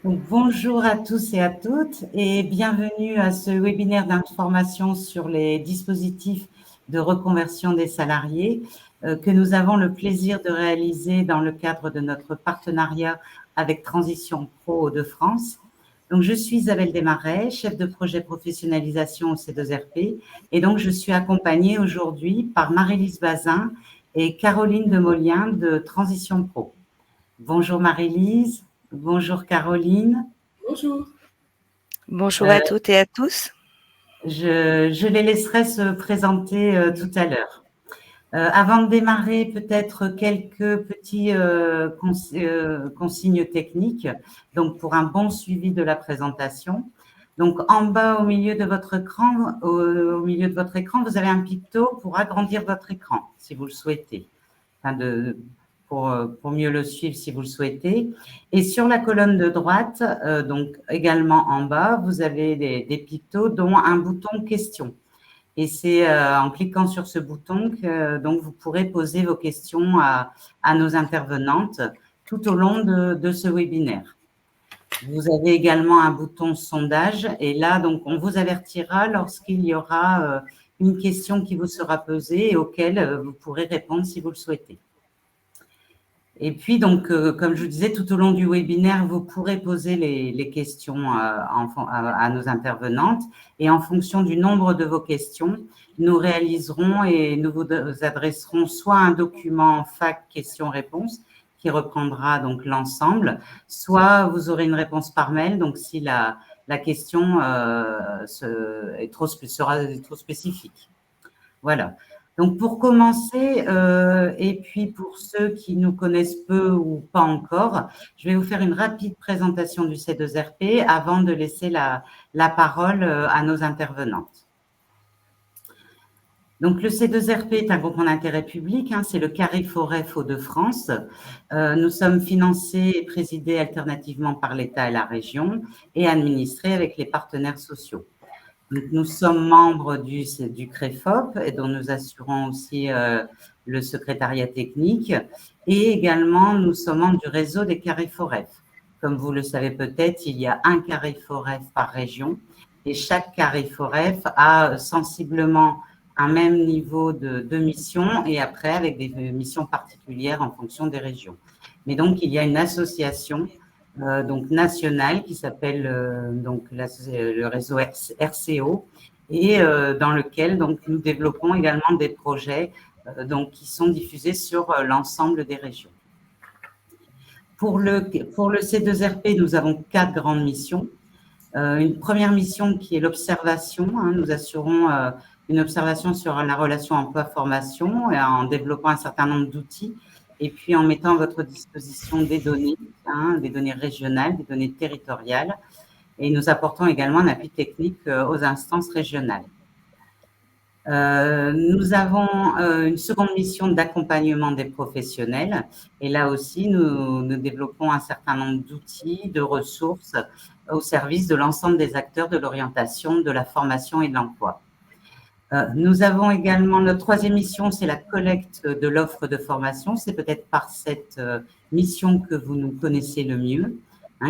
Donc, bonjour à tous et à toutes et bienvenue à ce webinaire d'information sur les dispositifs de reconversion des salariés que nous avons le plaisir de réaliser dans le cadre de notre partenariat avec Transition Pro de France. Donc, je suis Isabelle Desmarais, chef de projet professionnalisation au C2RP et donc je suis accompagnée aujourd'hui par Marie-Lise Bazin et Caroline Demolien de Transition Pro. Bonjour Marie-Lise. Bonjour Caroline. Bonjour. Bonjour à toutes et à tous. Je les laisserai se présenter tout à l'heure. Avant de démarrer, peut-être quelques petits consignes techniques, donc pour un bon suivi de la présentation. Donc en bas au milieu de votre écran, vous avez un picto pour agrandir votre écran, si vous le souhaitez. Enfin, pour mieux le suivre si vous le souhaitez. Et sur la colonne de droite, donc également en bas, vous avez des pictos dont un bouton question. Et c'est en cliquant sur ce bouton que donc vous pourrez poser vos questions à nos intervenantes tout au long de ce webinaire. Vous avez également un bouton sondage et là, donc, on vous avertira lorsqu'il y aura une question qui vous sera posée et auquel vous pourrez répondre si vous le souhaitez. Et puis, donc, comme je vous disais, tout au long du webinaire, vous pourrez poser les questions à nos intervenantes. Et en fonction du nombre de vos questions, nous réaliserons et nous vous adresserons soit un document FAQ questions-réponses qui reprendra donc l'ensemble, soit vous aurez une réponse par mail. Donc, si la question sera trop spécifique. Voilà. Donc, pour commencer, et puis pour ceux qui nous connaissent peu ou pas encore, je vais vous faire une rapide présentation du C2RP avant de laisser la parole à nos intervenantes. Donc, le C2RP est un groupement d'intérêt public, c'est le Carreforet Faux-de-France. Nous sommes financés et présidés alternativement par l'État et la région et administrés avec les partenaires sociaux. Nous sommes membres du CREFOP et dont nous assurons aussi le secrétariat technique et également nous sommes membres du réseau des Carreforef. Comme vous le savez peut-être, il y a un Carreforef par région et chaque Carreforef a sensiblement un même niveau de mission et après avec des missions particulières en fonction des régions. Mais donc, il y a une association donc national qui s'appelle donc le réseau RCO et dans lequel donc nous développons également des projets donc qui sont diffusés sur l'ensemble des régions. Pour le C2RP, nous avons 4 grandes missions. Une première mission qui est l'observation. Nous assurons une observation sur la relation emploi-formation en développant un certain nombre d'outils et puis en mettant à votre disposition des données régionales, des données territoriales, et nous apportons également un appui technique aux instances régionales. Nous avons une seconde mission d'accompagnement des professionnels, et là aussi, nous développons un certain nombre d'outils, de ressources au service de l'ensemble des acteurs de l'orientation, de la formation et de l'emploi. Nous avons également notre troisième mission, c'est la collecte de l'offre de formation. C'est peut-être par cette mission que vous nous connaissez le mieux,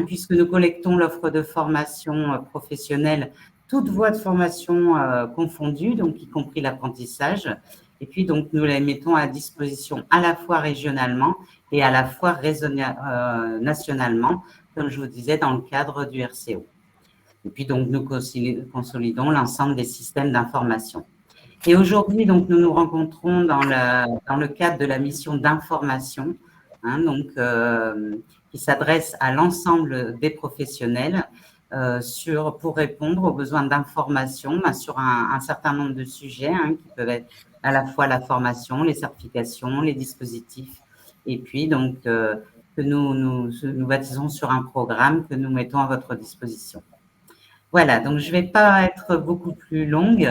puisque nous collectons l'offre de formation professionnelle, toutes voies de formation confondues, donc y compris l'apprentissage. Et puis, donc, nous les mettons à disposition à la fois régionalement et à la fois nationalement, comme je vous disais, dans le cadre du RCO. Et puis, donc, nous consolidons l'ensemble des systèmes d'information. Et aujourd'hui, donc, nous nous rencontrons dans le cadre de la mission d'information, qui s'adresse à l'ensemble des professionnels pour répondre aux besoins d'information sur un certain nombre de sujets qui peuvent être à la fois la formation, les certifications, les dispositifs, et puis donc que nous baptisons sur un programme que nous mettons à votre disposition. Voilà, donc je ne vais pas être beaucoup plus longue.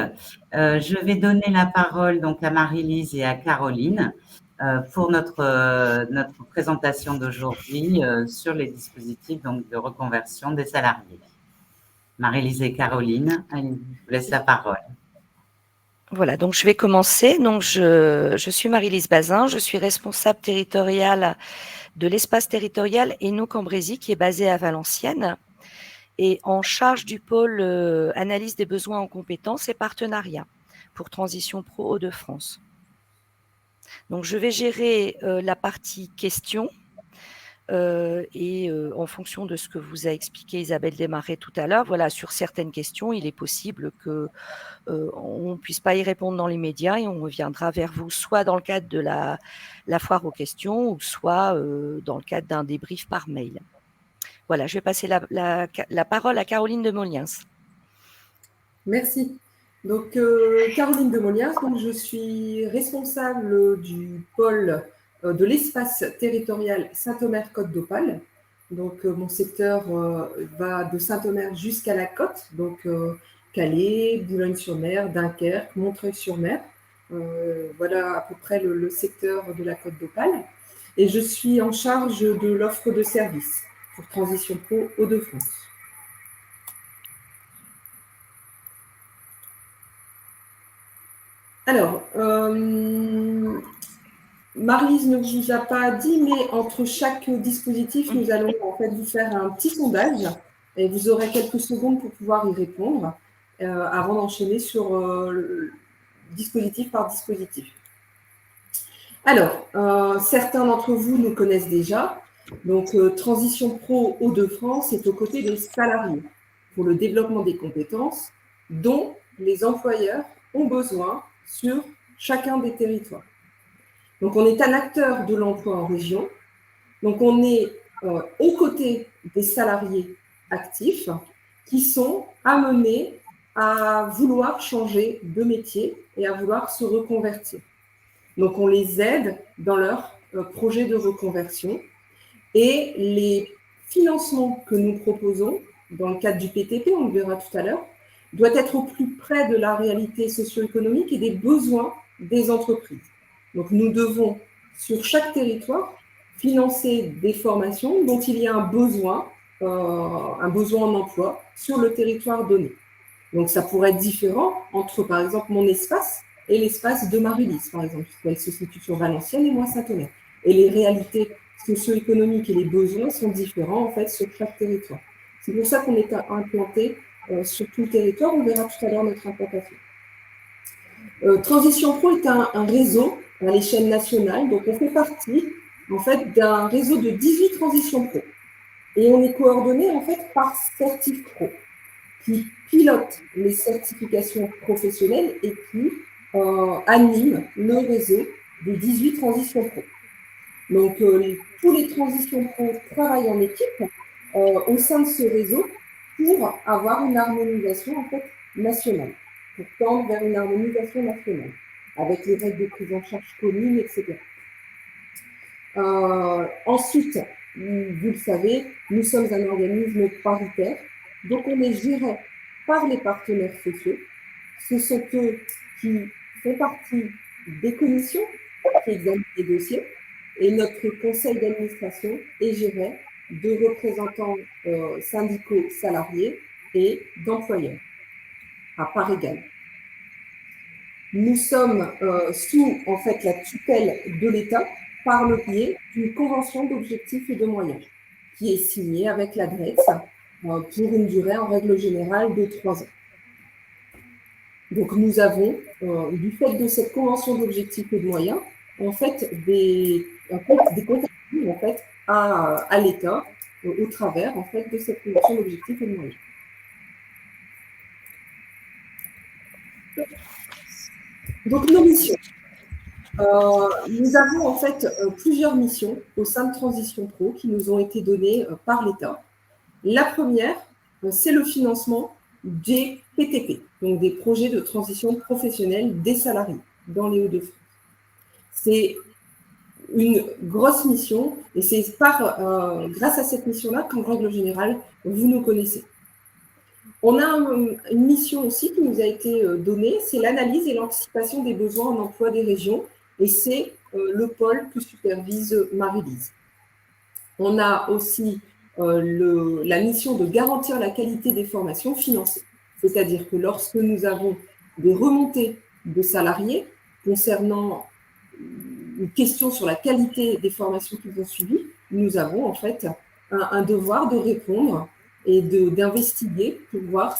Je vais donner la parole donc à Marie-Lise et à Caroline pour notre présentation d'aujourd'hui sur les dispositifs donc, de reconversion des salariés. Marie-Lise et Caroline, allez, je vous laisse la parole. Voilà, donc je vais commencer. Donc je suis Marie-Lise Bazin, je suis responsable territoriale de l'espace territorial Hainaut-Cambrésis qui est basé à Valenciennes et en charge du pôle analyse des besoins en compétences et partenariats pour Transition Pro Hauts-de-France. Donc, je vais gérer la partie questions et en fonction de ce que vous a expliqué Isabelle Desmarais tout à l'heure, voilà, sur certaines questions, il est possible que on ne puisse pas y répondre dans les médias et on reviendra vers vous soit dans le cadre de la foire aux questions ou soit dans le cadre d'un débrief par mail. Voilà, je vais passer la parole à Caroline de Moliens. Merci. Donc, Caroline de Moliens, donc je suis responsable du pôle de l'espace territorial Saint-Omer-Côte d'Opale. Donc, mon secteur va de Saint-Omer jusqu'à la côte, donc Calais, Boulogne-sur-Mer, Dunkerque, Montreuil-sur-Mer. Voilà à peu près le secteur de la Côte d'Opale. Et je suis en charge de l'offre de services pour Transition Pro Hauts-de-France. Alors, Maryse ne vous a pas dit, mais entre chaque dispositif, nous allons en fait vous faire un petit sondage et vous aurez quelques secondes pour pouvoir y répondre avant d'enchaîner sur dispositif par dispositif. Alors, certains d'entre vous nous connaissent déjà. Donc, Transition Pro Hauts-de-France est aux côtés des salariés pour le développement des compétences dont les employeurs ont besoin sur chacun des territoires. Donc, on est un acteur de l'emploi en région. Donc, on est aux côtés des salariés actifs qui sont amenés à vouloir changer de métier et à vouloir se reconvertir. Donc, on les aide dans leur projet de reconversion et les financements que nous proposons dans le cadre du PTP, on le verra tout à l'heure, doit être au plus près de la réalité socio-économique et des besoins des entreprises. Donc, nous devons, sur chaque territoire, financer des formations dont il y a un besoin en emploi sur le territoire donné. Donc, ça pourrait être différent entre, par exemple, mon espace et l'espace de Marie-Lise, par exemple. Elle se situe sur Valenciennes et moi, Saint-Omer. Et les réalités socio-économiques et les besoins sont différents, en fait, sur chaque territoire. C'est pour ça qu'on est implanté sur tout le territoire. On verra tout à l'heure notre implantation. Transition Pro est un réseau à l'échelle nationale. Donc, on fait partie, en fait, d'un réseau de 18 Transitions Pro. Et on est coordonné, en fait, par Certif Pro, qui pilote les certifications professionnelles et qui anime le réseau des 18 Transitions Pro. Donc, tous les Transitions Pro travaillent en équipe au sein de ce réseau pour avoir une harmonisation, en fait, nationale, pour tendre vers une harmonisation nationale, avec les règles de prise en charge communes, etc. Ensuite, vous le savez, nous sommes un organisme paritaire, donc on est géré par les partenaires sociaux. Ce sont eux qui font partie des commissions qui examinent les dossiers et notre conseil d'administration est géré de représentants syndicaux salariés et d'employeurs à part égale. Nous sommes sous en fait la tutelle de l'État par le biais d'une convention d'objectifs et de moyens qui est signée avec la DREX pour une durée en règle générale de 3 ans. Donc nous avons, du fait de cette convention d'objectifs et de moyens, en fait des contributions en fait, à l'État au travers en fait, de cette convention d'objectifs et de moyens. Donc nos missions. Nous avons en fait plusieurs missions au sein de Transition Pro qui nous ont été données par l'État. La première, c'est le financement des PTP, donc des projets de transition professionnelle des salariés dans les Hauts-de-France. C'est une grosse mission et c'est grâce à cette mission-là qu'en règle générale, vous nous connaissez. On a une mission aussi qui nous a été donnée, c'est l'analyse et l'anticipation des besoins en emploi des régions et c'est le pôle que supervise Marie-Lise. On a aussi la mission de garantir la qualité des formations financées. C'est-à-dire que lorsque nous avons des remontées de salariés concernant une question sur la qualité des formations qu'ils ont suivies, nous avons en fait un devoir de répondre et d'investiguer pour voir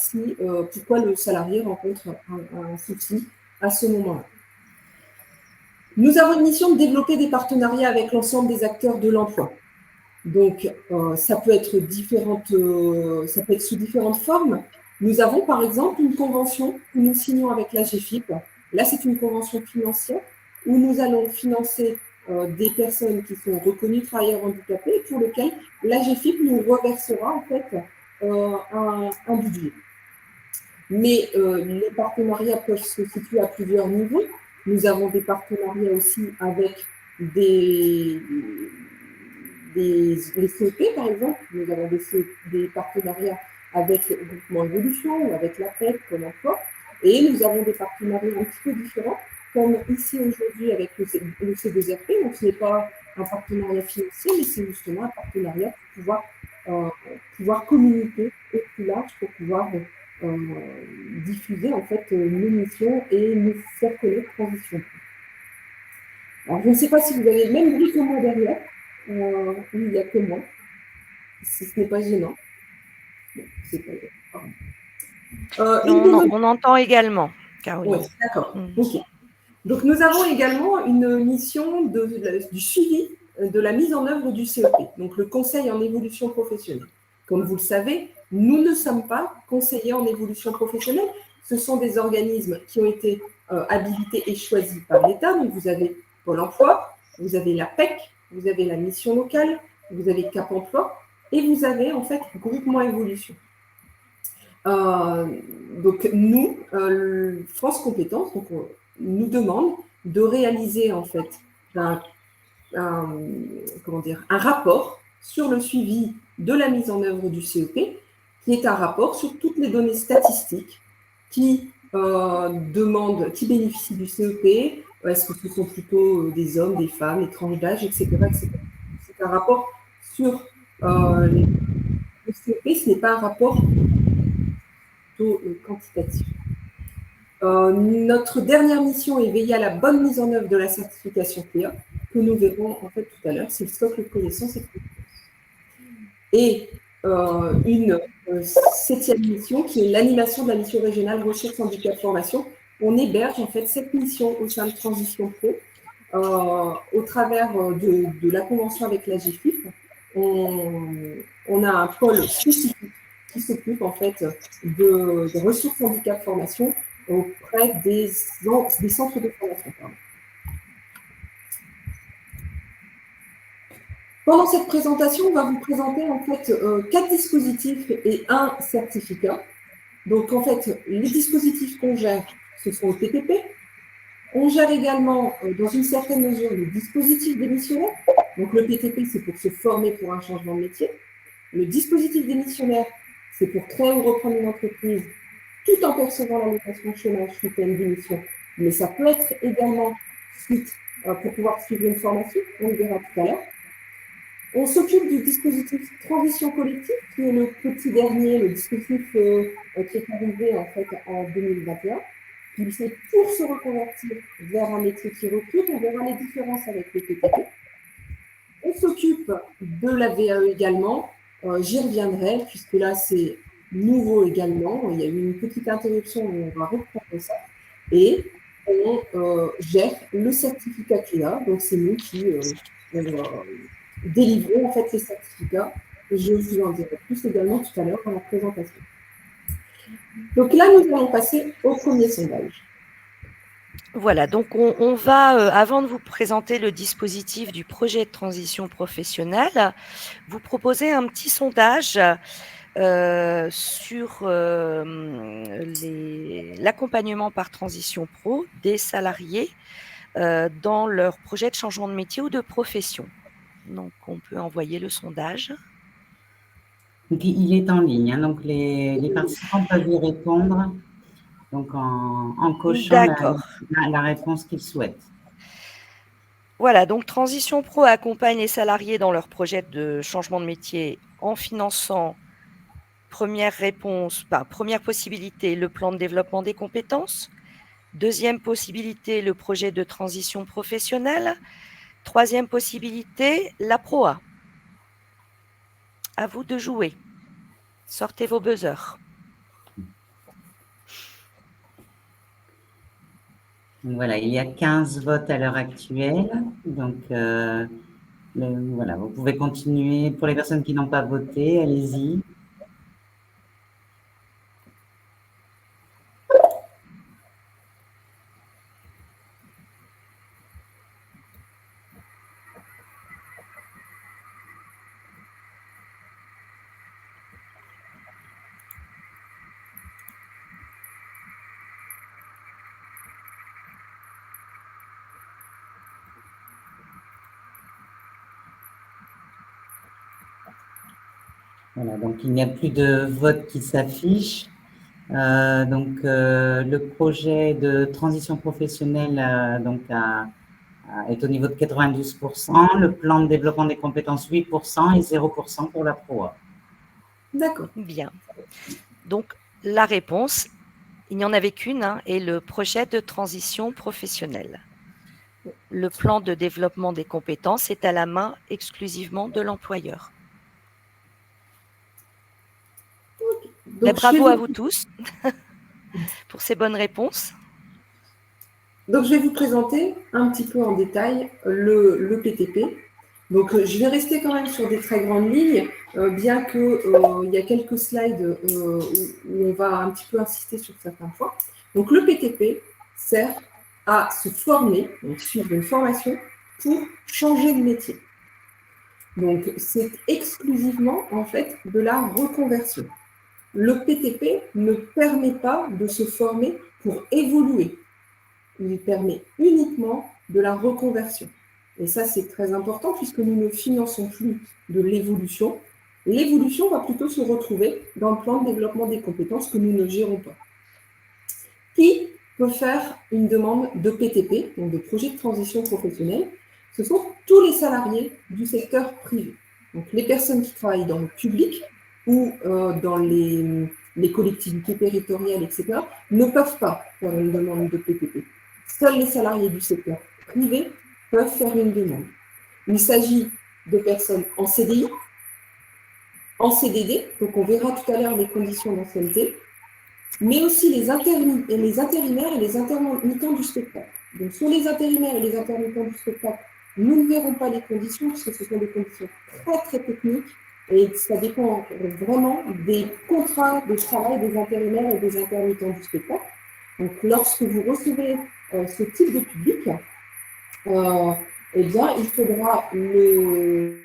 pourquoi le salarié rencontre un souci à ce moment-là. Nous avons une mission de développer des partenariats avec l'ensemble des acteurs de l'emploi. Donc, ça peut être sous différentes formes. Nous avons par exemple une convention que nous signons avec la GFIP. Là, c'est une convention financière où nous allons financer des personnes qui sont reconnues travailleurs handicapés et pour lesquelles la GFIP nous reversera en fait un budget. Mais les partenariats peuvent se situer à plusieurs niveaux. Nous avons des partenariats aussi avec les CEP, par exemple. Nous avons des partenariats avec le groupement Évolution ou avec la PEC comme emploi. Et nous avons des partenariats un petit peu différents, comme ici aujourd'hui avec le C2RP. Donc, ce n'est pas un partenariat financier, mais c'est justement un partenariat pour pouvoir communiquer au plus large, pour pouvoir diffuser en fait nos missions et nous faire connaître Transition Pro. Alors, je ne sais pas si vous avez le même bruit que moi derrière. Il n'y a que moi. Si ce n'est pas gênant. Bon, c'est pas grave. On entend également, Caroline. Oui, d'accord. Ok. Donc, nous avons également une mission du suivi de la mise en œuvre du CEP, donc le Conseil en évolution professionnelle. Comme vous le savez, nous ne sommes pas conseillers en évolution professionnelle. Ce sont des organismes qui ont été habilités et choisis par l'État. Donc, vous avez Pôle emploi, vous avez la PEC, vous avez la mission locale, vous avez Cap emploi et vous avez en fait Groupement Évolution. Donc, nous, France Compétences, nous demande de réaliser en fait un rapport sur le suivi de la mise en œuvre du CEP, qui est un rapport sur toutes les données statistiques qui bénéficient du CEP. Est-ce que ce sont plutôt des hommes, des femmes, les tranches d'âge, etc., etc. C'est un rapport sur le CEP, ce n'est pas un rapport plutôt quantitatif. Notre dernière mission est veiller à la bonne mise en œuvre de la certification CLEA, que nous verrons en fait tout à l'heure, c'est le socle de connaissances et de compétences. Et une septième mission qui est l'animation de la mission régionale Recherche Handicap Formation. On héberge en fait cette mission au sein de Transition Pro au travers de la convention avec la GFIP. On a un pôle spécifique qui s'occupe en fait de ressources handicap formation auprès des centres de formation. Pendant cette présentation, on va vous présenter en fait 4 dispositifs et un certificat. Donc en fait, les dispositifs qu'on gère, ce sont le PTP. On gère également, dans une certaine mesure, le dispositif démissionnaire. Donc le PTP, c'est pour se former pour un changement de métier. Le dispositif démissionnaire, c'est pour créer ou reprendre une entreprise tout en percevant l'allocation chômage suite à une démission. Mais ça peut être également pour pouvoir suivre une formation, on le verra tout à l'heure. On s'occupe du dispositif transition collective, qui est le petit dernier, le dispositif qui est arrivé en fait en 2021. Puis c'est pour se reconvertir vers un métier qui recrute. On verra les différences avec le PTP. On s'occupe de la VAE également. J'y reviendrai, puisque là, c'est nouveau également. Il y a eu une petite interruption, mais on va reprendre ça. Et on gère le certificat CLEA. Donc, c'est nous qui délivrons en fait les certificats. Je vous en dirai plus également tout à l'heure dans la présentation. Donc là, nous allons passer au premier sondage. Voilà, donc on va, avant de vous présenter le dispositif du projet de transition professionnelle, vous proposer un petit sondage sur l'accompagnement par Transition Pro des salariés dans leur projet de changement de métier ou de profession. Donc, on peut envoyer le sondage. Il est en ligne, hein, donc les participants peuvent y répondre donc en cochant la réponse qu'ils souhaitent. Voilà, donc Transition Pro accompagne les salariés dans leur projet de changement de métier en finançant, première possibilité, le plan de développement des compétences. Deuxième possibilité, le projet de transition professionnelle. Troisième possibilité, la PROA. À vous de jouer. Sortez vos buzzers. Donc voilà, il y a 15 votes à l'heure actuelle. Donc, voilà, vous pouvez continuer. Pour les personnes qui n'ont pas voté, allez-y. Voilà, donc il n'y a plus de vote qui s'affiche. Le projet de transition professionnelle est au niveau de 92%, le plan de développement des compétences 8% et 0% pour la PROA. D'accord. Bien. Donc, la réponse, il n'y en avait qu'une, est le projet de transition professionnelle. Le plan de développement des compétences est à la main exclusivement de l'employeur. Donc, bravo à vous tous pour ces bonnes réponses. Donc, je vais vous présenter un petit peu en détail le PTP. Donc, je vais rester quand même sur des très grandes lignes, bien qu'il y a quelques slides où on va un petit peu insister sur certains points. Donc, le PTP sert à se former, donc suivre une formation pour changer de métier. Donc, c'est exclusivement, en fait, de la reconversion. Le PTP ne permet pas de se former pour évoluer. Il permet uniquement de la reconversion. Et ça, c'est très important puisque nous ne finançons plus de l'évolution. L'évolution va plutôt se retrouver dans le plan de développement des compétences que nous ne gérons pas. Qui peut faire une demande de PTP, donc de projet de transition professionnelle? Ce sont tous les salariés du secteur privé. Donc les personnes qui travaillent dans le public ou dans les collectivités territoriales, etc., ne peuvent pas faire une demande de PTP. Seuls les salariés du secteur privé peuvent faire une demande. Il s'agit de personnes en CDI, en CDD, donc on verra tout à l'heure les conditions d'ancienneté, mais aussi les intérimaires et les intermittents du spectacle. Donc sur les intérimaires et les intermittents du spectacle, nous ne verrons pas les conditions, parce que ce sont des conditions très très techniques, et ça dépend vraiment des contrats de travail des intérimaires et des intermittents du spectacle. Donc lorsque vous recevez ce type de public, eh bien, il faudra le...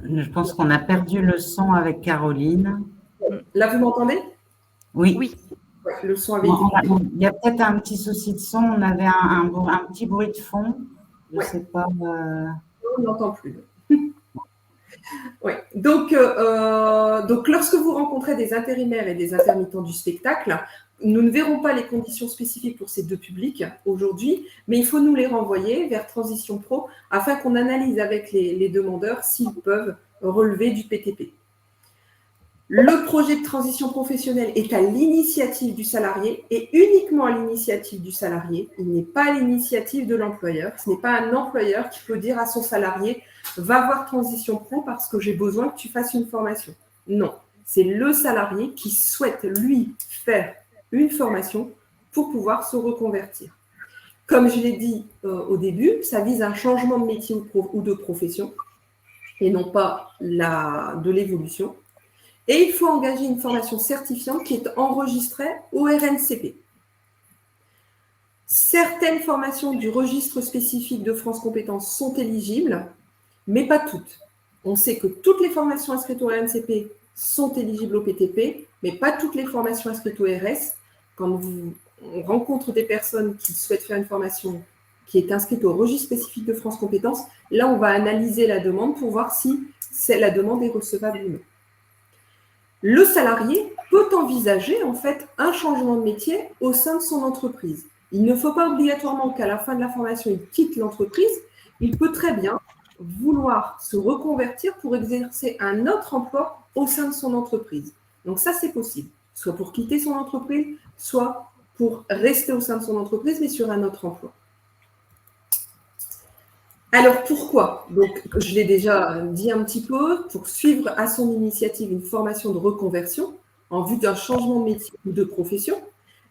Je pense qu'on a perdu le son avec Caroline. Là, vous m'entendez? Oui. Ouais, le son avait été... Il y a peut-être un petit souci de son. On avait un petit bruit de fond. Je ne sais pas. On n'entend plus. Oui. Donc, lorsque vous rencontrez des intérimaires et des intermittents du spectacle, nous ne verrons pas les conditions spécifiques pour ces deux publics aujourd'hui, mais il faut nous les renvoyer vers Transition Pro afin qu'on analyse avec les demandeurs s'ils peuvent relever du PTP. Le projet de transition professionnelle est à l'initiative du salarié et uniquement à l'initiative du salarié. Il n'est pas à l'initiative de l'employeur. Ce n'est pas un employeur qui peut dire à son salarié « va voir Transition Pro parce que j'ai besoin que tu fasses une formation ». Non, c'est le salarié qui souhaite, lui, faire une formation pour pouvoir se reconvertir. Comme je l'ai dit au début, ça vise un changement de métier ou de profession et non pas de l'évolution. Et il faut engager une formation certifiante qui est enregistrée au RNCP. Certaines formations du registre spécifique de France Compétences sont éligibles, mais pas toutes. On sait que toutes les formations inscrites au RNCP sont éligibles au PTP, mais pas toutes les formations inscrites au RS. Quand on rencontre des personnes qui souhaitent faire une formation qui est inscrite au registre spécifique de France Compétences, là, on va analyser la demande pour voir si la demande est recevable ou non. Le salarié peut envisager en fait un changement de métier au sein de son entreprise. Il ne faut pas obligatoirement qu'à la fin de la formation, il quitte l'entreprise. Il peut très bien vouloir se reconvertir pour exercer un autre emploi au sein de son entreprise. Donc ça, c'est possible, soit pour quitter son entreprise, soit pour rester au sein de son entreprise, mais sur un autre emploi. Alors, pourquoi? Donc, je l'ai déjà dit un petit peu, pour suivre à son initiative une formation de reconversion en vue d'un changement de métier ou de profession.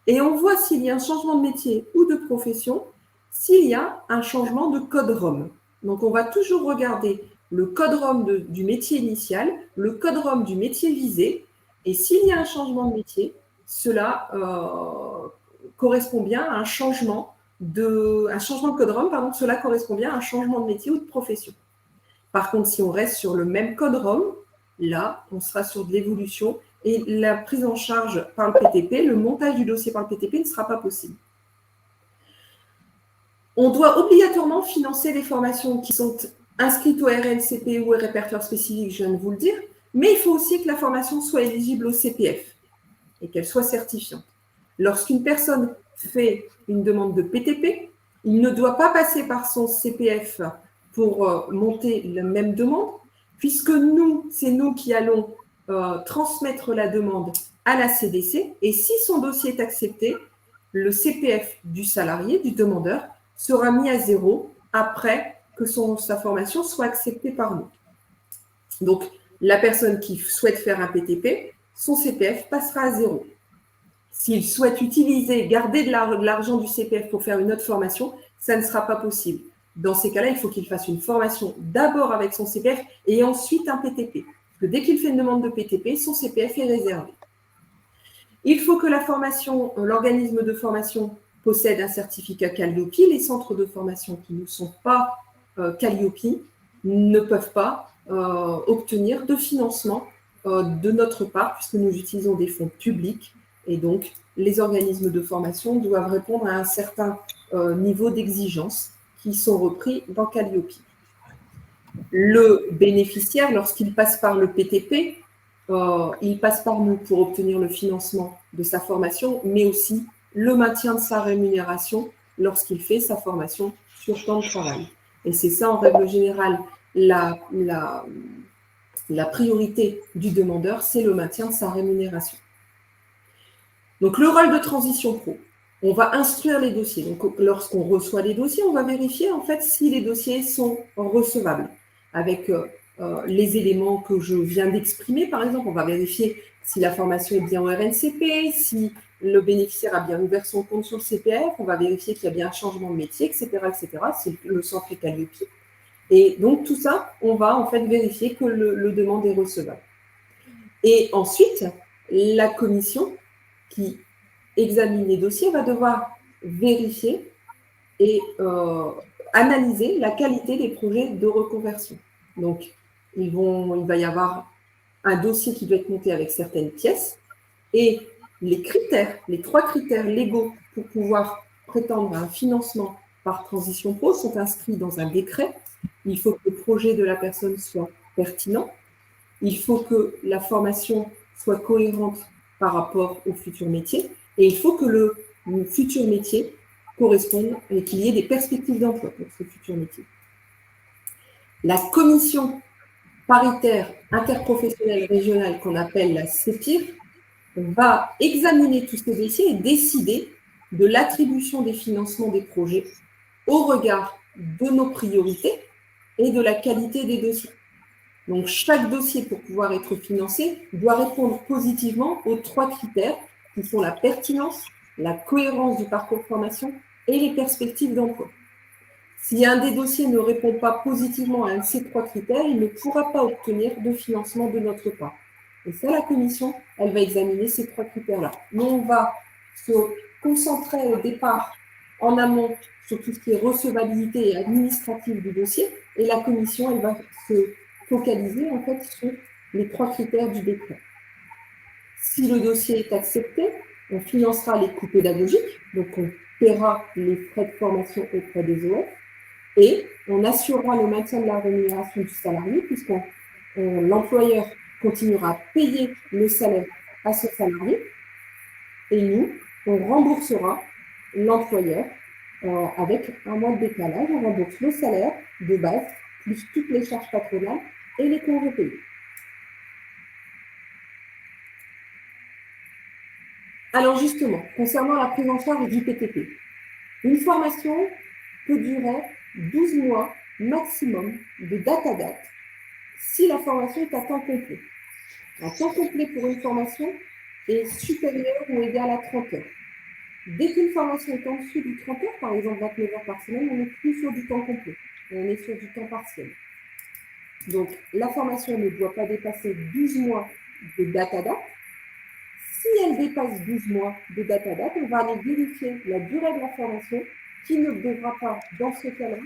Et on voit s'il y a un changement de métier ou de profession, s'il y a un changement de code ROM. Donc, on va toujours regarder le code ROM du métier initial, le code ROM du métier visé. Et s'il y a un changement de métier, cela correspond bien à un changement de code ROM, pardon, cela correspond bien à un changement de métier ou de profession. Par contre, si on reste sur le même code ROM, là, on sera sur de l'évolution et la prise en charge par le PTP, le montage du dossier par le PTP ne sera pas possible. On doit obligatoirement financer les formations qui sont inscrites au RNCP ou au répertoire spécifique, je viens de vous le dire, mais il faut aussi que la formation soit éligible au CPF et qu'elle soit certifiante. Lorsqu'une personne fait une demande de PTP, il ne doit pas passer par son CPF pour monter la même demande, puisque c'est nous qui allons transmettre la demande à la CDC, et si son dossier est accepté, le CPF du salarié, du demandeur, sera mis à zéro après que sa formation soit acceptée par nous. Donc, la personne qui souhaite faire un PTP, son CPF passera à zéro. S'il souhaite garder de l'argent du CPF pour faire une autre formation, ça ne sera pas possible. Dans ces cas-là, il faut qu'il fasse une formation d'abord avec son CPF et ensuite un PTP. Parce que dès qu'il fait une demande de PTP, son CPF est réservé. Il faut que l'organisme de formation possède un certificat Calliope. Les centres de formation qui ne sont pas Calliope ne peuvent pas obtenir de financement de notre part, puisque nous utilisons des fonds publics. Et donc, les organismes de formation doivent répondre à un certain niveau d'exigence qui sont repris dans Calliope. Le bénéficiaire, lorsqu'il passe par le PTP, il passe par nous pour obtenir le financement de sa formation, mais aussi le maintien de sa rémunération lorsqu'il fait sa formation sur temps de travail. Et c'est ça, en règle générale, la priorité du demandeur, c'est le maintien de sa rémunération. Donc, le rôle de transition pro, on va instruire les dossiers. Donc, lorsqu'on reçoit les dossiers, on va vérifier en fait si les dossiers sont recevables avec les éléments que je viens d'exprimer. Par exemple, on va vérifier si la formation est bien au RNCP, si le bénéficiaire a bien ouvert son compte sur le CPF, on va vérifier qu'il y a bien un changement de métier, etc., si le centre est Calliope. Et donc, tout ça, on va en fait vérifier que le demande est recevable. Et ensuite, la commission qui examine les dossiers va devoir vérifier et analyser la qualité des projets de reconversion. Donc, il va y avoir un dossier qui doit être monté avec certaines pièces et les 3 critères légaux pour pouvoir prétendre à un financement par transition pro sont inscrits dans un décret. Il faut que le projet de la personne soit pertinent. Il faut que la formation soit cohérente par rapport au futur métier et il faut que le futur métier corresponde et qu'il y ait des perspectives d'emploi pour ce futur métier. La commission paritaire interprofessionnelle régionale qu'on appelle la CEPIR va examiner tous ces dossiers et décider de l'attribution des financements des projets au regard de nos priorités et de la qualité des dossiers. Donc, chaque dossier, pour pouvoir être financé, doit répondre positivement aux 3 critères qui sont la pertinence, la cohérence du parcours de formation et les perspectives d'emploi. Si un des dossiers ne répond pas positivement à un de ces 3 critères, il ne pourra pas obtenir de financement de notre part. Et ça, la commission, elle va examiner ces 3 critères-là. Mais on va se concentrer au départ, en amont, sur tout ce qui est recevabilité et administrative du dossier, et la commission, elle va se focaliser en fait sur les 3 critères du décret. Si le dossier est accepté, on financera les coûts pédagogiques, donc on paiera les frais de formation auprès des OF et on assurera le maintien de la rémunération du salarié puisque l'employeur continuera à payer le salaire à ce salarié et nous, on remboursera l'employeur avec un mois de décalage, on rembourse le salaire de base plus toutes les charges patronales et les congés payés. Alors justement, concernant la prise en charge du PTP, une formation peut durer 12 mois maximum de date à date si la formation est à temps complet. Un temps complet pour une formation est supérieur ou égal à 30 heures. Dès qu'une formation est en dessous du 30 heures, par exemple 29 heures par semaine, on n'est plus sur du temps complet, on est sur du temps partiel. Donc, la formation ne doit pas dépasser 12 mois de date à date. Si elle dépasse 12 mois de date à date, on va aller vérifier la durée de la formation qui ne devra pas, dans ce cas-là,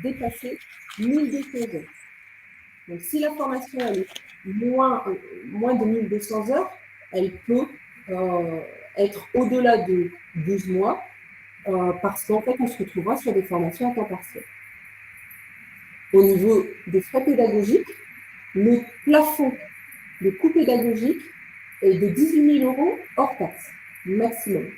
dépasser 1200 heures. Donc, si la formation elle est moins de 1200 heures, elle peut être au-delà de 12 mois parce qu'en fait, on se retrouvera sur des formations à temps partiel. Au niveau des frais pédagogiques, le plafond de coût pédagogique est de 18 000 € hors taxe, maximum.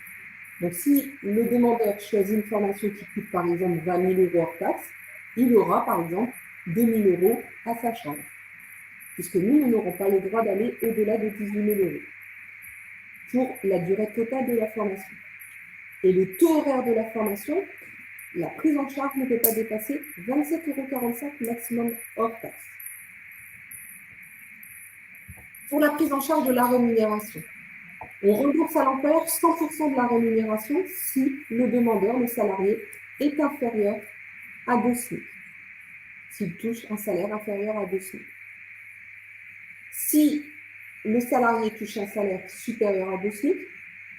Donc, si le demandeur choisit une formation qui coûte par exemple 20 000 € hors taxe, il aura par exemple 2 000 € à sa charge, puisque nous n'aurons pas le droit d'aller au-delà de 18 000 € pour la durée totale de la formation. Et le taux horaire de la formation, la prise en charge ne peut pas dépasser 27,45 € maximum hors taxe. Pour la prise en charge de la rémunération, on rembourse à l'employeur 100% de la rémunération si le demandeur, le salarié, est inférieur à 2 SMIC. S'il touche un salaire inférieur à 2 SMIC. Si le salarié touche un salaire supérieur à 2 SMIC,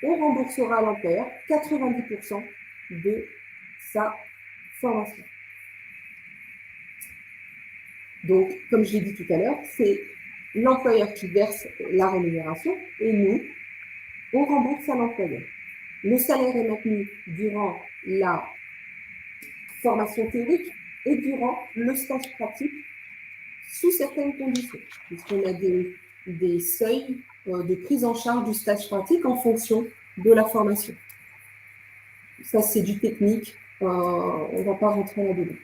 on remboursera à l'employeur 90% de sa formation. Donc, comme je l'ai dit tout à l'heure, c'est l'employeur qui verse la rémunération et nous, on rembourse à l'employeur. Le salaire est maintenu durant la formation théorique et durant le stage pratique sous certaines conditions, puisqu'on a des seuils de prise en charge du stage pratique en fonction de la formation. Ça, c'est du technique, on ne va pas rentrer là-dedans.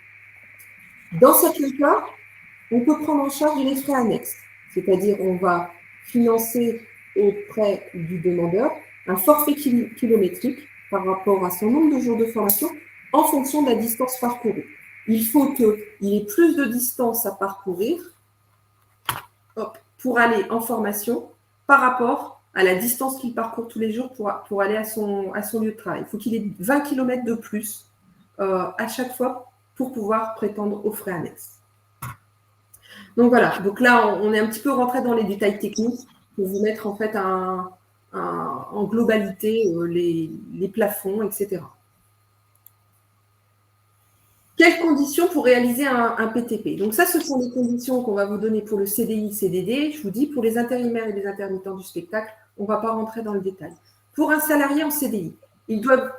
Dans certains cas, on peut prendre en charge les frais annexes, c'est-à-dire on va financer auprès du demandeur un forfait kilométrique par rapport à son nombre de jours de formation en fonction de la distance parcourue. Il faut qu'il ait plus de distance à parcourir pour aller en formation par rapport à la distance qu'il parcourt tous les jours pour aller à son lieu de travail. Il faut qu'il ait 20 km de plus à chaque fois pour pouvoir prétendre aux frais annexes. Donc voilà, donc là on est un petit peu rentré dans les détails techniques pour vous mettre en fait en globalité les plafonds, etc. Quelles conditions pour réaliser un PTP? Donc ça, ce sont les conditions qu'on va vous donner pour le CDI, CDD. Je vous dis, pour les intérimaires et les intermittents du spectacle, on ne va pas rentrer dans le détail. Pour un salarié en CDI, ils doivent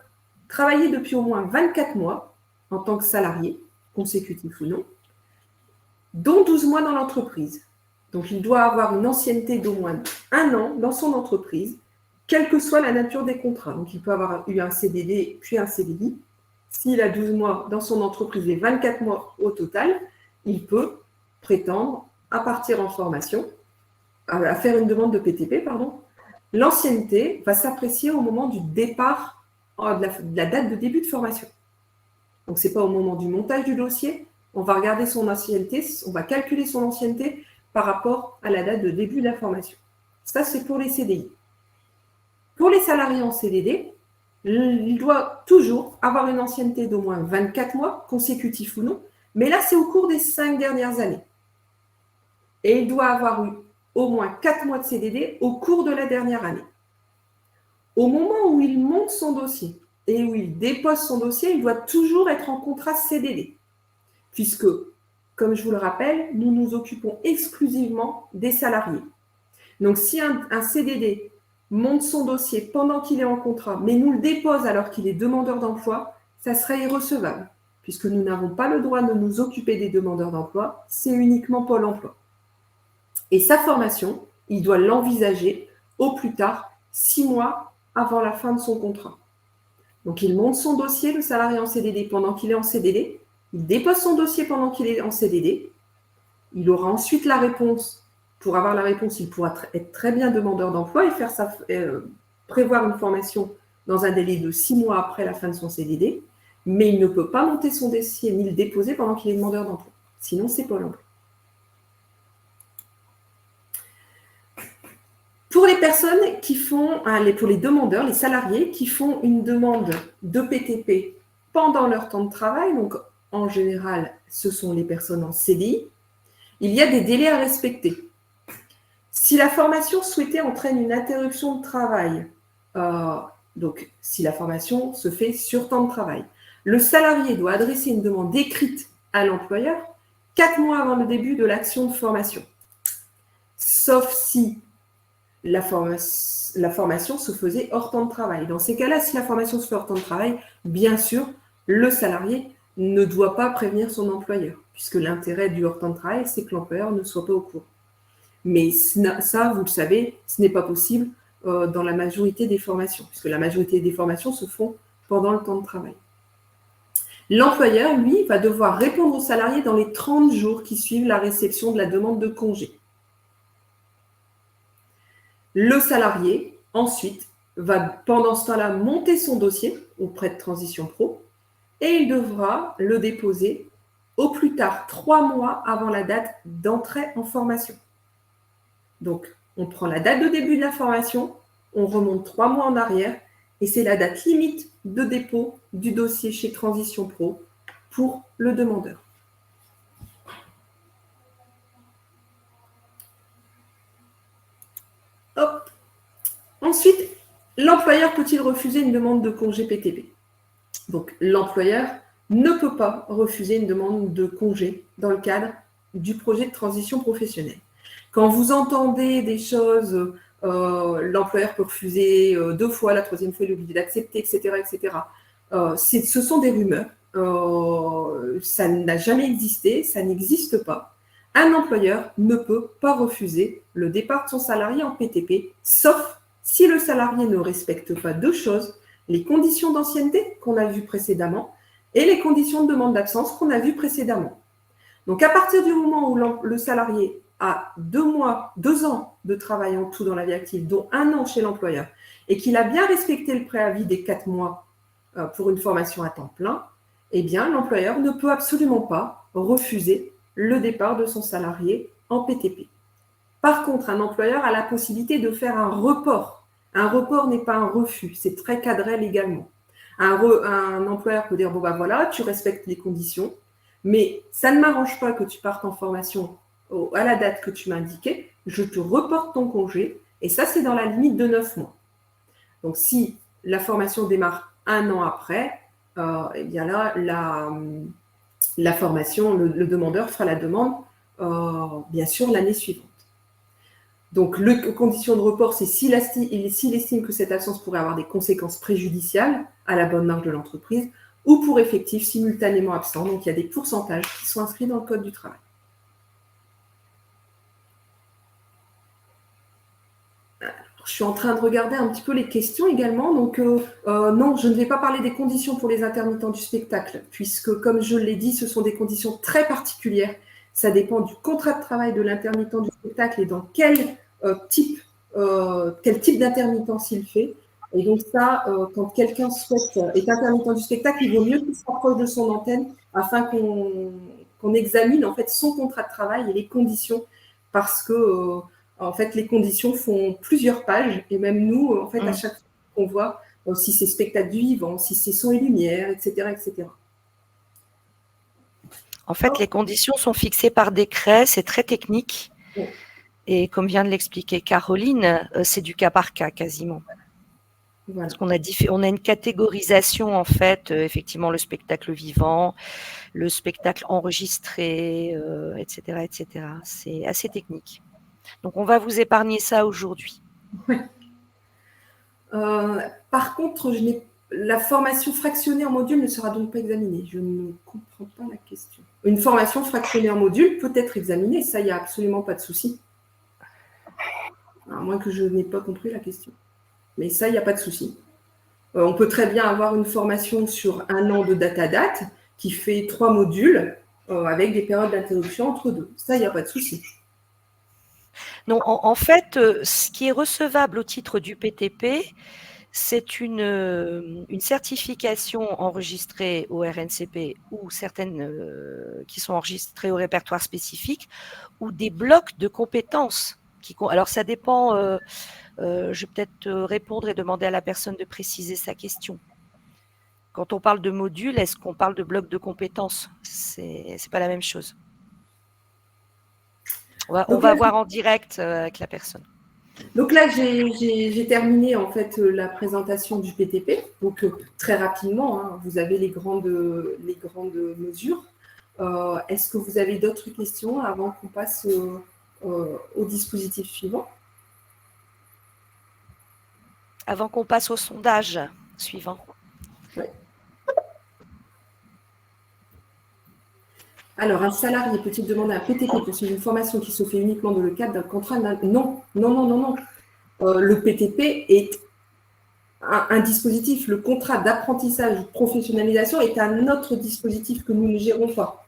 travailler depuis au moins 24 mois en tant que salarié, consécutif ou non, dont 12 mois dans l'entreprise. Donc, il doit avoir une ancienneté d'au moins 1 an dans son entreprise, quelle que soit la nature des contrats. Donc, il peut avoir eu un CDD puis un CDI. S'il a 12 mois dans son entreprise et 24 mois au total, il peut prétendre à partir en formation, à faire une demande de PTP, pardon. L'ancienneté va s'apprécier au moment du départ, de la date de début de formation. Donc, ce n'est pas au moment du montage du dossier. On va regarder son ancienneté, on va calculer son ancienneté par rapport à la date de début de la formation. Ça, c'est pour les CDI. Pour les salariés en CDD, il doit toujours avoir une ancienneté d'au moins 24 mois, consécutifs ou non, mais là, c'est au cours des 5 dernières années. Et il doit avoir eu au moins 4 mois de CDD au cours de la dernière année. Au moment où il monte son dossier et où il dépose son dossier, il doit toujours être en contrat CDD, puisque, comme je vous le rappelle, nous nous occupons exclusivement des salariés. Donc, si un CDD monte son dossier pendant qu'il est en contrat, mais nous le dépose alors qu'il est demandeur d'emploi, ça serait irrecevable, puisque nous n'avons pas le droit de nous occuper des demandeurs d'emploi, c'est uniquement Pôle emploi. Et sa formation, il doit l'envisager au plus tard 6 mois avant la fin de son contrat. Donc, il monte son dossier, le salarié en CDD, pendant qu'il est en CDD, il dépose son dossier pendant qu'il est en CDD, il aura ensuite la réponse. Pour avoir la réponse, il pourra être très bien demandeur d'emploi et prévoir une formation dans un délai de 6 mois après la fin de son CDD. mais il ne peut pas monter son dossier ni le déposer pendant qu'il est demandeur d'emploi. Sinon, c'est Pôle emploi. Pour les personnes qui font, pour les demandeurs, les salariés qui font une demande de PTP pendant leur temps de travail, donc en général, ce sont les personnes en CDI, il y a des délais à respecter. Si la formation souhaitée entraîne une interruption de travail, donc si la formation se fait sur temps de travail, le salarié doit adresser une demande écrite à l'employeur 4 mois avant le début de l'action de formation, sauf si la formation se faisait hors temps de travail. Dans ces cas-là, si la formation se fait hors temps de travail, bien sûr, le salarié ne doit pas prévenir son employeur, puisque l'intérêt du hors temps de travail, c'est que l'employeur ne soit pas au courant. Mais ça, vous le savez, ce n'est pas possible dans la majorité des formations, puisque la majorité des formations se font pendant le temps de travail. L'employeur, lui, va devoir répondre au salarié dans les 30 jours qui suivent la réception de la demande de congé. Le salarié, ensuite, va pendant ce temps-là monter son dossier auprès de Transition Pro et il devra le déposer au plus tard 3 mois avant la date d'entrée en formation. Donc, on prend la date de début de la formation, on remonte 3 mois en arrière et c'est la date limite de dépôt du dossier chez Transition Pro pour le demandeur. Hop. Ensuite, l'employeur peut-il refuser une demande de congé PTP? Donc, l'employeur ne peut pas refuser une demande de congé dans le cadre du projet de transition professionnelle. Quand vous entendez des choses, l'employeur peut refuser 2 fois, la 3e fois, il est obligé d'accepter, etc., etc. Ce sont des rumeurs. Ça n'a jamais existé, ça n'existe pas. Un employeur ne peut pas refuser le départ de son salarié en PTP, sauf si le salarié ne respecte pas 2 choses, les conditions d'ancienneté qu'on a vues précédemment et les conditions de demande d'absence qu'on a vues précédemment. Donc, à partir du moment où le salarié a 2 ans de travail en tout dans la vie active, dont 1 an chez l'employeur, et qu'il a bien respecté le préavis des 4 mois pour une formation à temps plein, eh bien, l'employeur ne peut absolument pas refuser le départ de son salarié en PTP. Par contre, un employeur a la possibilité de faire un report. Un report n'est pas un refus, c'est très cadré légalement. Un employeur peut dire, bon ben voilà, tu respectes les conditions, mais ça ne m'arrange pas que tu partes en formation à la date que tu m'as indiquée, je te reporte ton congé, et ça c'est dans la limite de 9 mois. Donc si la formation démarre 1 an après, eh bien là, la formation, le demandeur fera la demande, bien sûr, l'année suivante. Donc, les conditions de report, c'est s'il estime que cette absence pourrait avoir des conséquences préjudiciales à la bonne marche de l'entreprise, ou pour effectif simultanément absent. Donc, il y a des pourcentages qui sont inscrits dans le Code du travail. Je suis en train de regarder un petit peu les questions également. Donc, non, je ne vais pas parler des conditions pour les intermittents du spectacle, puisque, comme je l'ai dit, ce sont des conditions très particulières. Ça dépend du contrat de travail de l'intermittent du spectacle et dans quel type d'intermittence il fait. Et donc ça, quand quelqu'un est intermittent du spectacle, il vaut mieux qu'il s'approche de son antenne afin qu'on examine en fait son contrat de travail et les conditions, parce que en fait, les conditions font plusieurs pages, et même nous, en fait, à chaque fois qu'on voit si c'est spectacle du vivant, si c'est son et lumière, etc., etc. En fait, les conditions sont fixées par décret, c'est très technique. Oui. Et comme vient de l'expliquer Caroline, c'est du cas par cas quasiment. Voilà. Parce qu'on a une catégorisation, en fait, effectivement, le spectacle vivant, le spectacle enregistré, etc., etc. C'est assez technique. Donc, on va vous épargner ça aujourd'hui. Oui. Par contre, la formation fractionnée en module ne sera donc pas examinée. Je ne comprends pas la question. Une formation fractionnée en module peut être examinée, ça, il n'y a absolument pas de souci. À moins que je n'ai pas compris la question. Mais ça, il n'y a pas de souci. On peut très bien avoir une formation sur 1 an de date à date qui fait 3 modules avec des périodes d'interruption entre 2. Ça, il n'y a pas de souci. Non, en fait, ce qui est recevable au titre du PTP, C'est une certification enregistrée au RNCP ou certaines qui sont enregistrées au répertoire spécifique ou des blocs de compétences. Alors, ça dépend. Je vais peut-être répondre et demander à la personne de préciser sa question. Quand on parle de module, est-ce qu'on parle de blocs de compétences? C'est pas la même chose. On va voir en direct avec la personne. Donc là, j'ai terminé en fait la présentation du PTP. Donc très rapidement, hein, vous avez les grandes mesures. Est-ce que vous avez d'autres questions avant qu'on passe au dispositif suivant? Avant qu'on passe au sondage suivant. Oui. Alors, un salarié peut-il demander un PTP pour suivre une formation qui se fait uniquement dans le cadre d'un contrat? Non, non, non, non, non. Le PTP est un dispositif. Le contrat d'apprentissage ou de professionnalisation est un autre dispositif que nous ne gérons pas.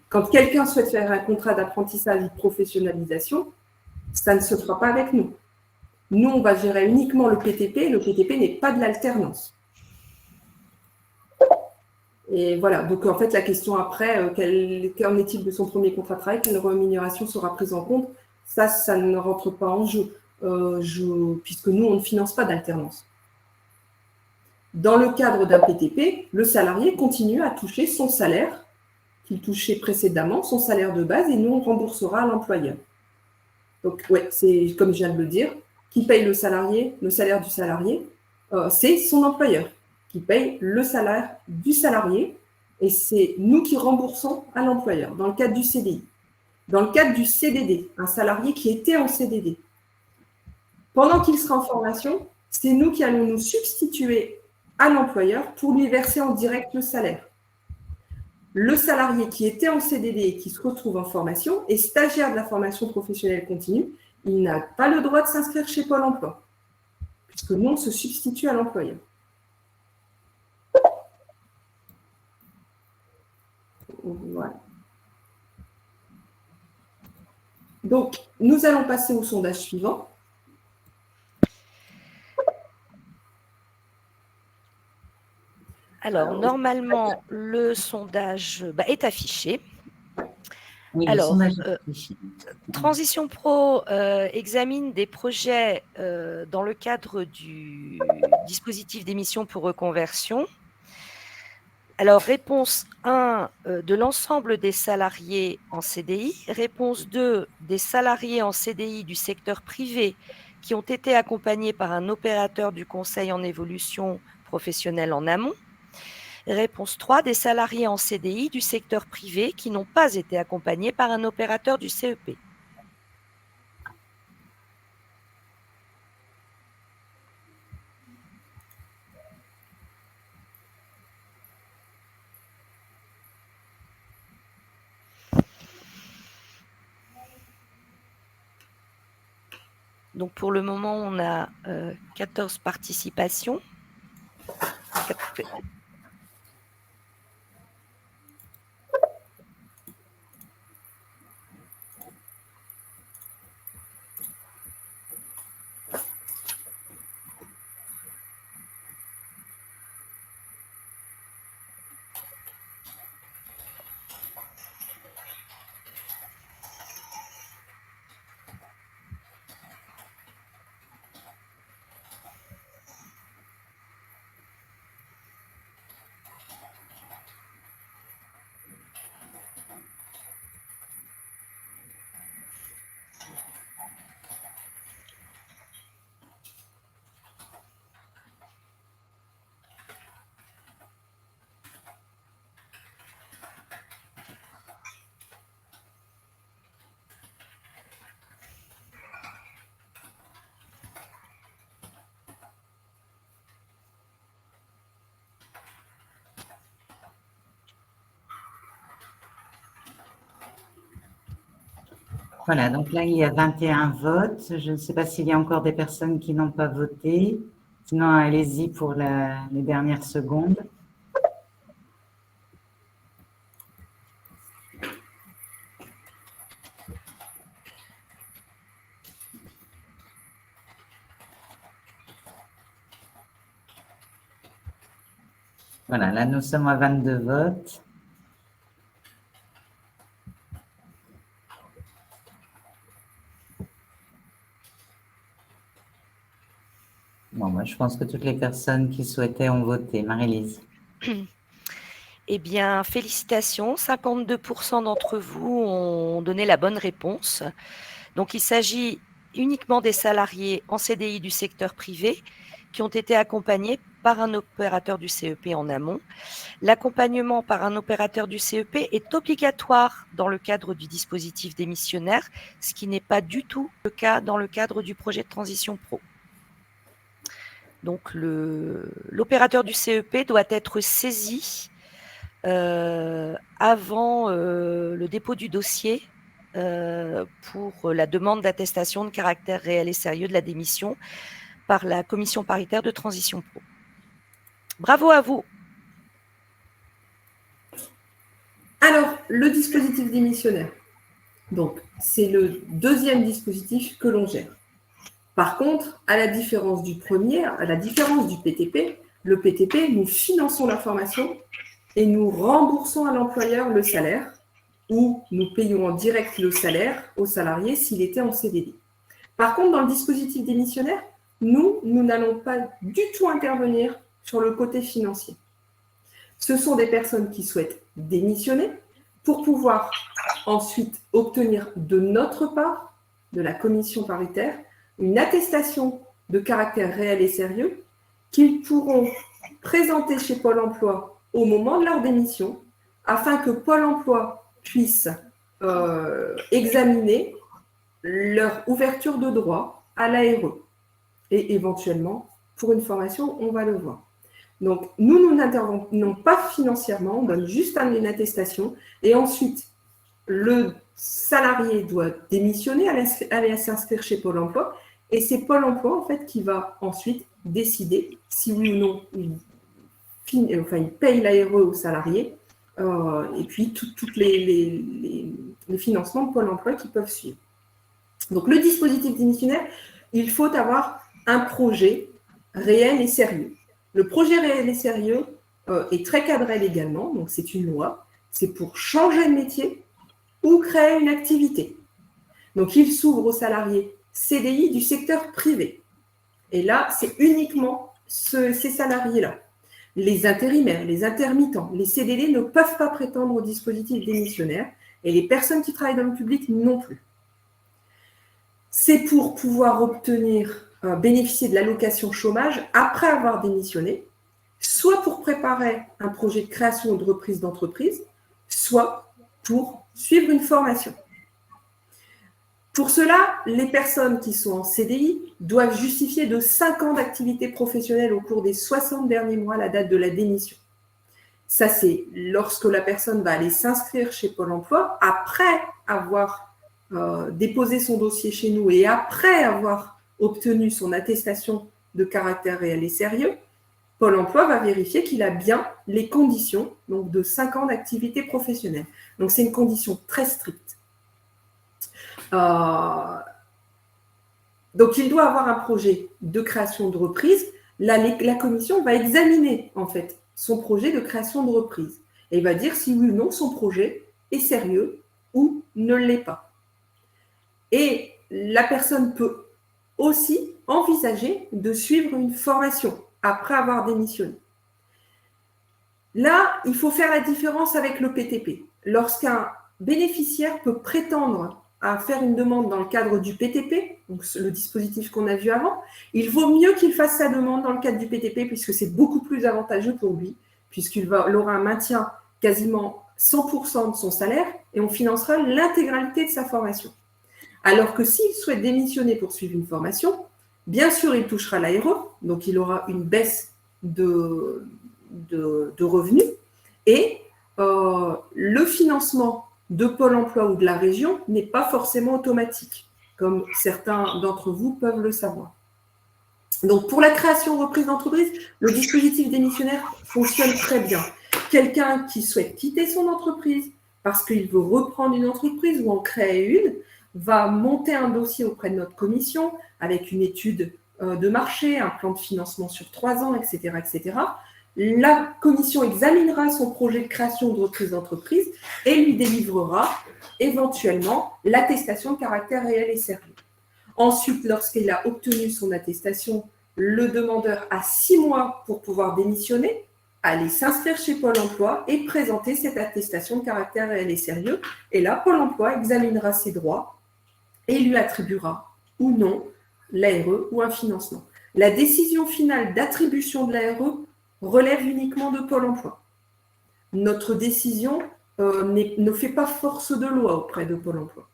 Quand quelqu'un souhaite faire un contrat d'apprentissage ou de professionnalisation, ça ne se fera pas avec nous. Nous, on va gérer uniquement le PTP. Le PTP n'est pas de l'alternance. Et voilà, donc en fait, la question après, qu'en est-il de son premier contrat de travail, quelle rémunération sera prise en compte? Ça ne rentre pas en jeu, puisque nous, on ne finance pas d'alternance. Dans le cadre d'un PTP, le salarié continue à toucher son salaire qu'il touchait précédemment, son salaire de base, et nous, on remboursera à l'employeur. Donc, ouais, c'est comme je viens de le dire, qui paye le salaire du salarié, c'est son employeur qui paye le salaire du salarié, et c'est nous qui remboursons à l'employeur dans le cadre du CDI. Dans le cadre du CDD, un salarié qui était en CDD, pendant qu'il sera en formation, c'est nous qui allons nous substituer à l'employeur pour lui verser en direct le salaire. Le salarié qui était en CDD et qui se retrouve en formation est stagiaire de la formation professionnelle continue, il n'a pas le droit de s'inscrire chez Pôle emploi, puisque nous, on se substitue à l'employeur. Voilà. Donc, nous allons passer au sondage suivant. Alors, normalement, le sondage est affiché. Oui, alors, le sondage est affiché. Transition Pro examine des projets dans le cadre du dispositif d'émission pour reconversion. Alors, réponse 1, de l'ensemble des salariés en CDI. Réponse 2, des salariés en CDI du secteur privé qui ont été accompagnés par un opérateur du conseil en évolution professionnelle en amont. Réponse 3, des salariés en CDI du secteur privé qui n'ont pas été accompagnés par un opérateur du CEP. Donc, pour le moment, on a 14 participations. Voilà, donc là, il y a 21 votes. Je ne sais pas s'il y a encore des personnes qui n'ont pas voté. Sinon, allez-y pour les dernières secondes. Voilà, là, nous sommes à 22 votes. Bon, moi, je pense que toutes les personnes qui souhaitaient ont voté. Marie-Lise. Eh bien, félicitations, 52% d'entre vous ont donné la bonne réponse. Donc, il s'agit uniquement des salariés en CDI du secteur privé qui ont été accompagnés par un opérateur du CEP en amont. L'accompagnement par un opérateur du CEP est obligatoire dans le cadre du dispositif démissionnaire, ce qui n'est pas du tout le cas dans le cadre du projet de transition pro. Donc, l'opérateur du CEP doit être saisi avant le dépôt du dossier pour la demande d'attestation de caractère réel et sérieux de la démission par la commission paritaire de transition pro. Bravo à vous. Alors, le dispositif démissionnaire. Donc, c'est le deuxième dispositif que l'on gère. Par contre, à la différence du premier, à la différence du PTP, le PTP, nous finançons la formation et nous remboursons à l'employeur le salaire ou nous payons en direct le salaire au salarié s'il était en CDD. Par contre, dans le dispositif démissionnaire, nous n'allons pas du tout intervenir sur le côté financier. Ce sont des personnes qui souhaitent démissionner pour pouvoir ensuite obtenir de notre part, de la commission paritaire, une attestation de caractère réel et sérieux qu'ils pourront présenter chez Pôle emploi au moment de leur démission afin que Pôle emploi puisse examiner leur ouverture de droit à l'ARE. Et éventuellement, pour une formation, on va le voir. Donc, nous n'intervenons pas financièrement, on donne juste une attestation et ensuite, le salarié doit démissionner, aller s'inscrire chez Pôle emploi et c'est Pôle emploi en fait qui va ensuite décider si oui ou non il paye l'ARE au salarié et puis tous les financements de Pôle emploi qui peuvent suivre. Donc, le dispositif démissionnaire, il faut avoir un projet réel et sérieux. Le projet réel et sérieux est très cadré légalement, donc c'est une loi. C'est pour changer de métier ou créer une activité. Donc, il s'ouvre aux salariés CDI du secteur privé. Et là, c'est uniquement ces salariés-là. Les intérimaires, les intermittents, les CDD ne peuvent pas prétendre au dispositif démissionnaire et les personnes qui travaillent dans le public non plus. C'est pour pouvoir bénéficier de l'allocation chômage après avoir démissionné, soit pour préparer un projet de création ou de reprise d'entreprise, soit pour suivre une formation. Pour cela, les personnes qui sont en CDI doivent justifier de 5 ans d'activité professionnelle au cours des 60 derniers mois à la date de la démission. Ça, c'est lorsque la personne va aller s'inscrire chez Pôle emploi après avoir déposé son dossier chez nous et après avoir obtenu son attestation de caractère réel et sérieux, Pôle emploi va vérifier qu'il a bien les conditions donc de 5 ans d'activité professionnelle. Donc, c'est une condition très stricte. Donc, il doit avoir un projet de création de reprise. La commission va examiner en fait son projet de création de reprise et va dire si oui ou non son projet est sérieux ou ne l'est pas. Et la personne peut aussi envisager de suivre une formation après avoir démissionné. Là, il faut faire la différence avec le PTP. Lorsqu'un bénéficiaire peut prétendre à faire une demande dans le cadre du PTP, donc le dispositif qu'on a vu avant, il vaut mieux qu'il fasse sa demande dans le cadre du PTP puisque c'est beaucoup plus avantageux pour lui, puisqu'il aura un maintien quasiment 100% de son salaire et on financera l'intégralité de sa formation. Alors que s'il souhaite démissionner pour suivre une formation, bien sûr, il touchera l'ARE, donc il aura une baisse de revenus et le financement de Pôle emploi ou de la région n'est pas forcément automatique, comme certains d'entre vous peuvent le savoir. Donc, pour la création reprise d'entreprise, le dispositif démissionnaire fonctionne très bien. Quelqu'un qui souhaite quitter son entreprise parce qu'il veut reprendre une entreprise ou en créer une, va monter un dossier auprès de notre commission avec une étude de marché, un plan de financement sur 3 ans, etc., etc. la commission examinera son projet de création de reprise d'entreprise et lui délivrera éventuellement l'attestation de caractère réel et sérieux. Ensuite, lorsqu'il a obtenu son attestation, le demandeur a 6 mois pour pouvoir démissionner, aller s'inscrire chez Pôle emploi et présenter cette attestation de caractère réel et sérieux. Et là, Pôle emploi examinera ses droits et lui attribuera ou non l'ARE ou un financement. La décision finale d'attribution de l'ARE relève uniquement de Pôle emploi. Notre décision ne fait pas force de loi auprès de Pôle emploi.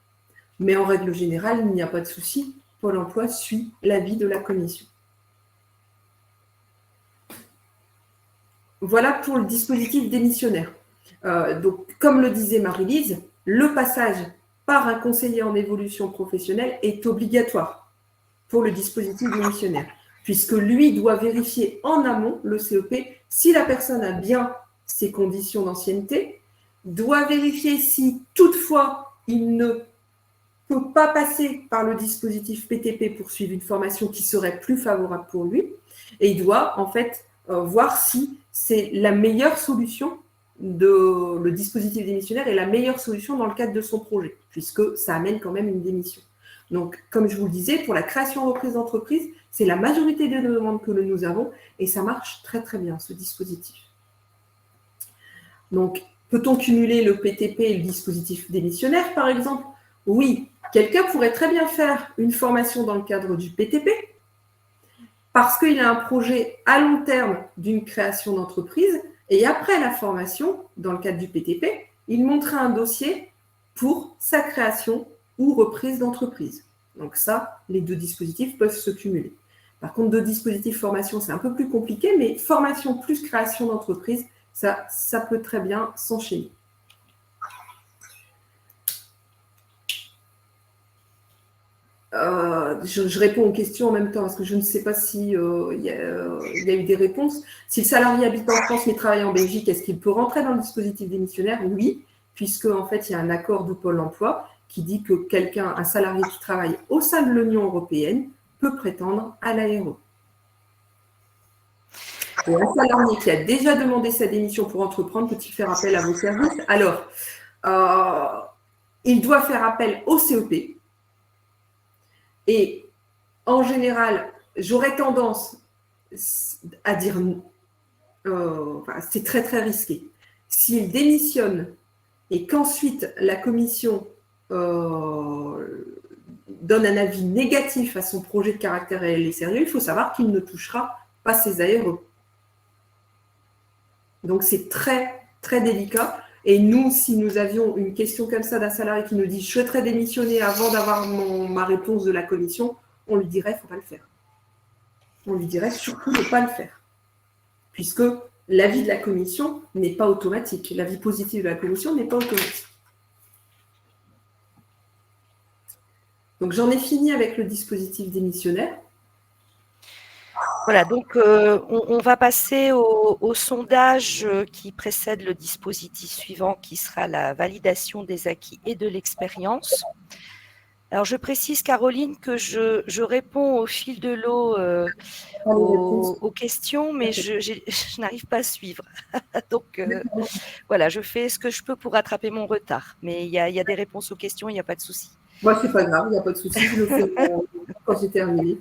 Mais en règle générale, il n'y a pas de souci. Pôle emploi suit l'avis de la commission. Voilà pour le dispositif démissionnaire. Donc, comme le disait Marie-Lise, le passage par un conseiller en évolution professionnelle est obligatoire pour le dispositif démissionnaire, puisque lui doit vérifier en amont, le CEP, si la personne a bien ses conditions d'ancienneté, doit vérifier si toutefois il ne peut pas passer par le dispositif PTP pour suivre une formation qui serait plus favorable pour lui, et il doit en fait voir si c'est la meilleure solution, le dispositif démissionnaire est la meilleure solution dans le cadre de son projet, puisque ça amène quand même une démission. Donc, comme je vous le disais, pour la création et reprise d'entreprise, c'est la majorité des demandes que nous avons, et ça marche très très bien, ce dispositif. Donc, peut-on cumuler le PTP et le dispositif démissionnaire, par exemple? Oui, quelqu'un pourrait très bien faire une formation dans le cadre du PTP, parce qu'il a un projet à long terme d'une création d'entreprise, et après la formation, dans le cadre du PTP, il montera un dossier pour sa création ou reprise d'entreprise. Donc ça, les deux dispositifs peuvent se cumuler. Par contre, deux dispositifs formation, c'est un peu plus compliqué, mais formation plus création d'entreprise, ça peut très bien s'enchaîner. Je réponds aux questions en même temps, parce que je ne sais pas s'il y a eu des réponses. Si le salarié habite en France mais travaille en Belgique, est-ce qu'il peut rentrer dans le dispositif démissionnaire? Oui, puisque en fait, il y a un accord de Pôle emploi qui dit que un salarié qui travaille au sein de l'Union européenne peut prétendre à l'ARE. Et un salarié qui a déjà demandé sa démission pour entreprendre peut-il faire appel à vos services? Alors, il doit faire appel au CEP. Et en général, j'aurais tendance à dire c'est très très risqué. S'il démissionne et qu'ensuite la commission donne un avis négatif à son projet de caractère réel et sérieux, il faut savoir qu'il ne touchera pas ses ARE. Donc c'est très très délicat. Et nous, si nous avions une question comme ça d'un salarié qui nous dit « je souhaiterais démissionner avant d'avoir ma réponse de la commission », on lui dirait « il ne faut pas le faire ». On lui dirait surtout de ne pas le faire. Puisque l'avis de la commission n'est pas automatique. L'avis positif de la commission n'est pas automatique. Donc j'en ai fini avec le dispositif démissionnaire. Voilà, donc on va passer au sondage qui précède le dispositif suivant, qui sera la validation des acquis et de l'expérience. Alors, je précise, Caroline, que je réponds au fil de l'eau aux questions, mais je n'arrive pas à suivre. Donc, voilà, je fais ce que je peux pour rattraper mon retard. Mais il y a des réponses aux questions, il n'y a pas de souci. Moi, c'est pas grave, il n'y a pas de souci. Je le fais quand j'ai terminé.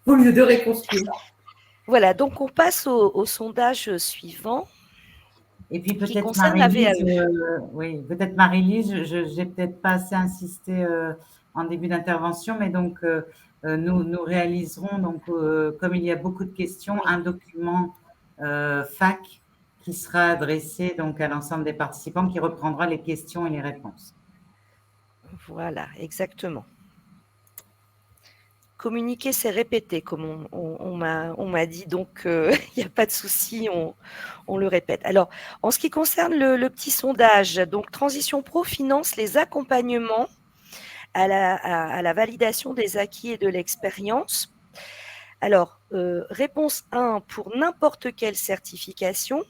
Au lieu de réponses plus. Voilà, donc on passe au sondage suivant. Et puis peut-être Marie-Lise, oui, peut-être Marie-Lise, je n'ai peut-être pas assez insisté en début d'intervention, mais donc nous réaliserons, donc, comme il y a beaucoup de questions, un document FAQ qui sera adressé donc, à l'ensemble des participants, qui reprendra les questions et les réponses. Voilà, exactement. Communiquer, c'est répéter, comme on m'a dit, donc il n'y a pas de souci, on le répète. Alors, en ce qui concerne le petit sondage, donc Transition Pro finance les accompagnements à la validation des acquis et de l'expérience. Alors, réponse 1, pour n'importe quelle certification.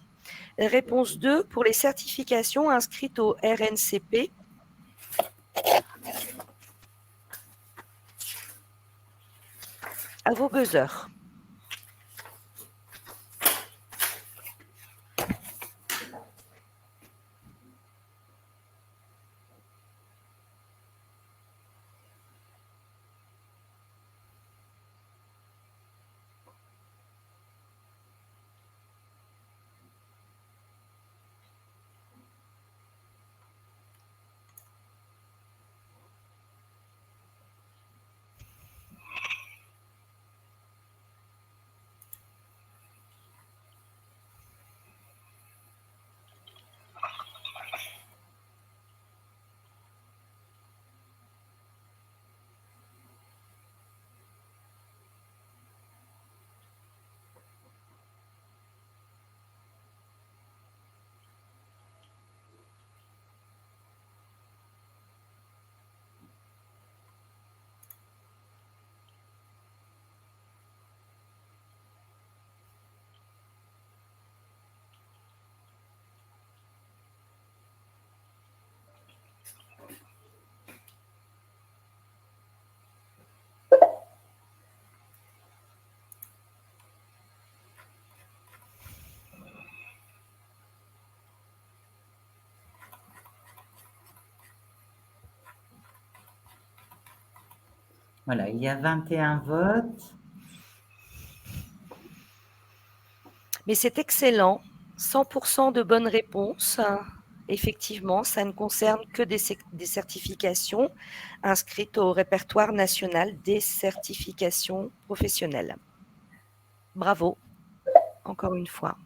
Réponse 2, pour les certifications inscrites au RNCP. À vos buzzers. Voilà, il y a 21 votes. Mais c'est excellent. 100% de bonnes réponses. Effectivement, ça ne concerne que des certifications inscrites au répertoire national des certifications professionnelles. Bravo, encore une fois.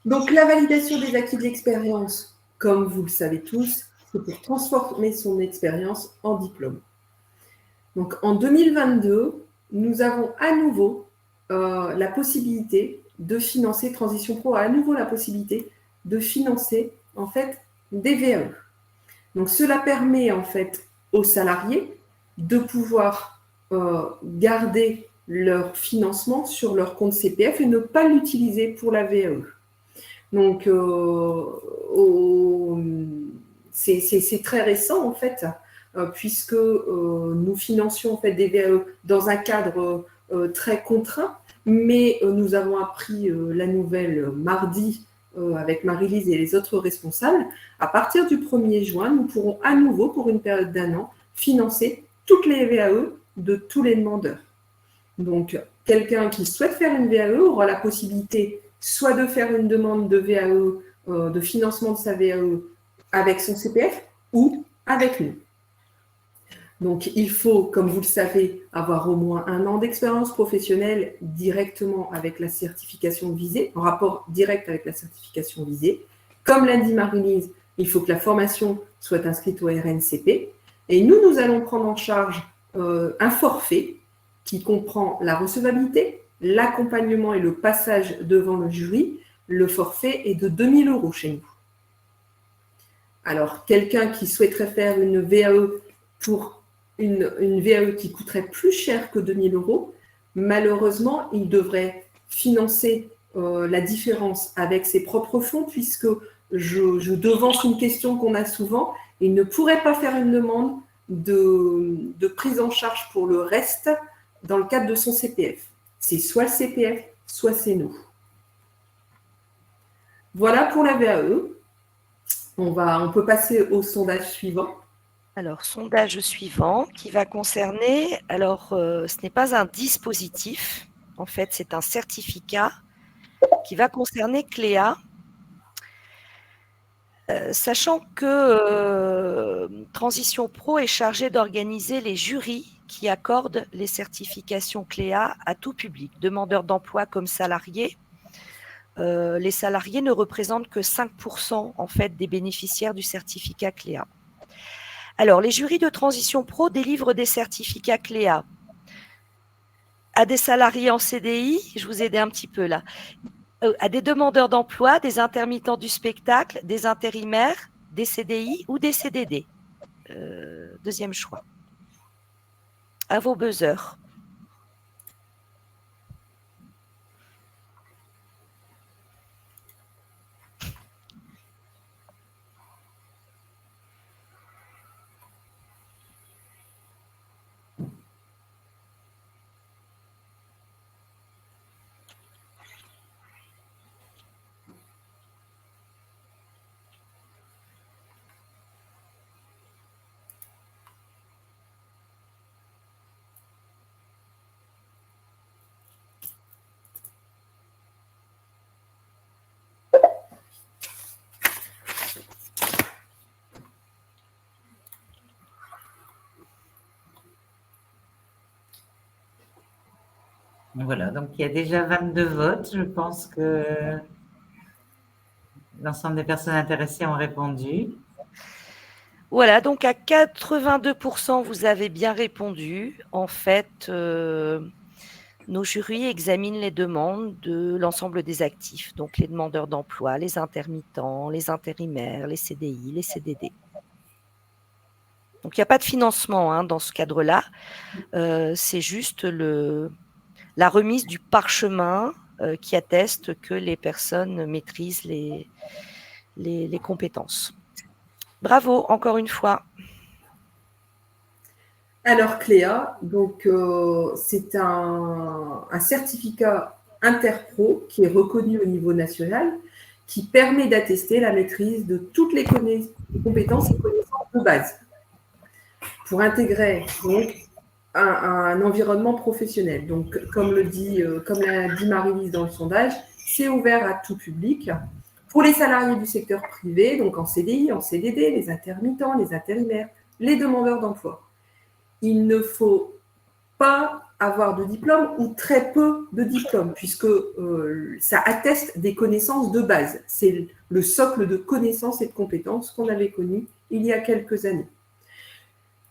Donc, la validation des acquis de l'expérience, comme vous le savez tous, c'est pour transformer son expérience en diplôme. Donc, en 2022, nous avons à nouveau la possibilité de financer, Transition Pro a à nouveau la possibilité de financer, en fait, des VAE. Donc, cela permet, en fait, aux salariés de pouvoir garder leur financement sur leur compte CPF et ne pas l'utiliser pour la VAE. Donc, c'est très récent, en fait, puisque nous financions en fait, des VAE dans un cadre très contraint, mais nous avons appris la nouvelle mardi avec Marie-Lise et les autres responsables. À partir du 1er juin, nous pourrons à nouveau, pour une période d'un an, financer toutes les VAE de tous les demandeurs. Donc, quelqu'un qui souhaite faire une VAE aura la possibilité soit de faire une demande de VAE, de financement de sa VAE avec son CPF ou avec nous. Donc, il faut, comme vous le savez, avoir au moins 1 an d'expérience professionnelle directement avec la certification visée, en rapport direct avec la certification visée. Comme l'a dit Marie-Lise, il faut que la formation soit inscrite au RNCP. Et nous allons prendre en charge un forfait qui comprend la recevabilité, l'accompagnement et le passage devant le jury. Le forfait est de 2 000 € chez nous. Alors, quelqu'un qui souhaiterait faire une VAE pour une VAE qui coûterait plus cher que 2 000 €, malheureusement, il devrait financer la différence avec ses propres fonds, puisque je devance une question qu'on a souvent, il ne pourrait pas faire une demande de prise en charge pour le reste dans le cadre de son CPF. C'est soit le CPF, soit c'est nous. Voilà pour la VAE. On peut passer au sondage suivant. Alors, sondage suivant qui va concerner, alors ce n'est pas un dispositif, en fait c'est un certificat qui va concerner Cléa, sachant que Transition Pro est chargée d'organiser les jurys qui accordent les certifications Cléa à tout public, demandeurs d'emploi comme salariés. Les salariés ne représentent que 5% en fait des bénéficiaires du certificat Cléa. Alors, les jurys de Transition Pro délivrent des certificats Cléa à des salariés en CDI, je vous ai aidé un petit peu là, à des demandeurs d'emploi, des intermittents du spectacle, des intérimaires, des CDI ou des CDD. Deuxième choix. À vos buzzers. Voilà, donc il y a déjà 22 votes. Je pense que l'ensemble des personnes intéressées ont répondu. Voilà, donc à 82%, vous avez bien répondu. En fait, nos jurys examinent les demandes de l'ensemble des actifs, donc les demandeurs d'emploi, les intermittents, les intérimaires, les CDI, les CDD. Donc, il n'y a pas de financement dans ce cadre-là. C'est juste la remise du parchemin qui atteste que les personnes maîtrisent les compétences. Bravo, encore une fois. Alors, Cléa, donc, c'est un certificat interpro qui est reconnu au niveau national, qui permet d'attester la maîtrise de toutes les compétences et connaissances de base. pour intégrer donc, un environnement professionnel. Donc, comme l'a dit Marie-Lise dans le sondage, c'est ouvert à tout public. Pour les salariés du secteur privé, donc en CDI, en CDD, les intermittents, les intérimaires, les demandeurs d'emploi. Il ne faut pas avoir de diplôme ou très peu de diplôme, puisque ça atteste des connaissances de base. C'est le socle de connaissances et de compétences qu'on avait connu il y a quelques années.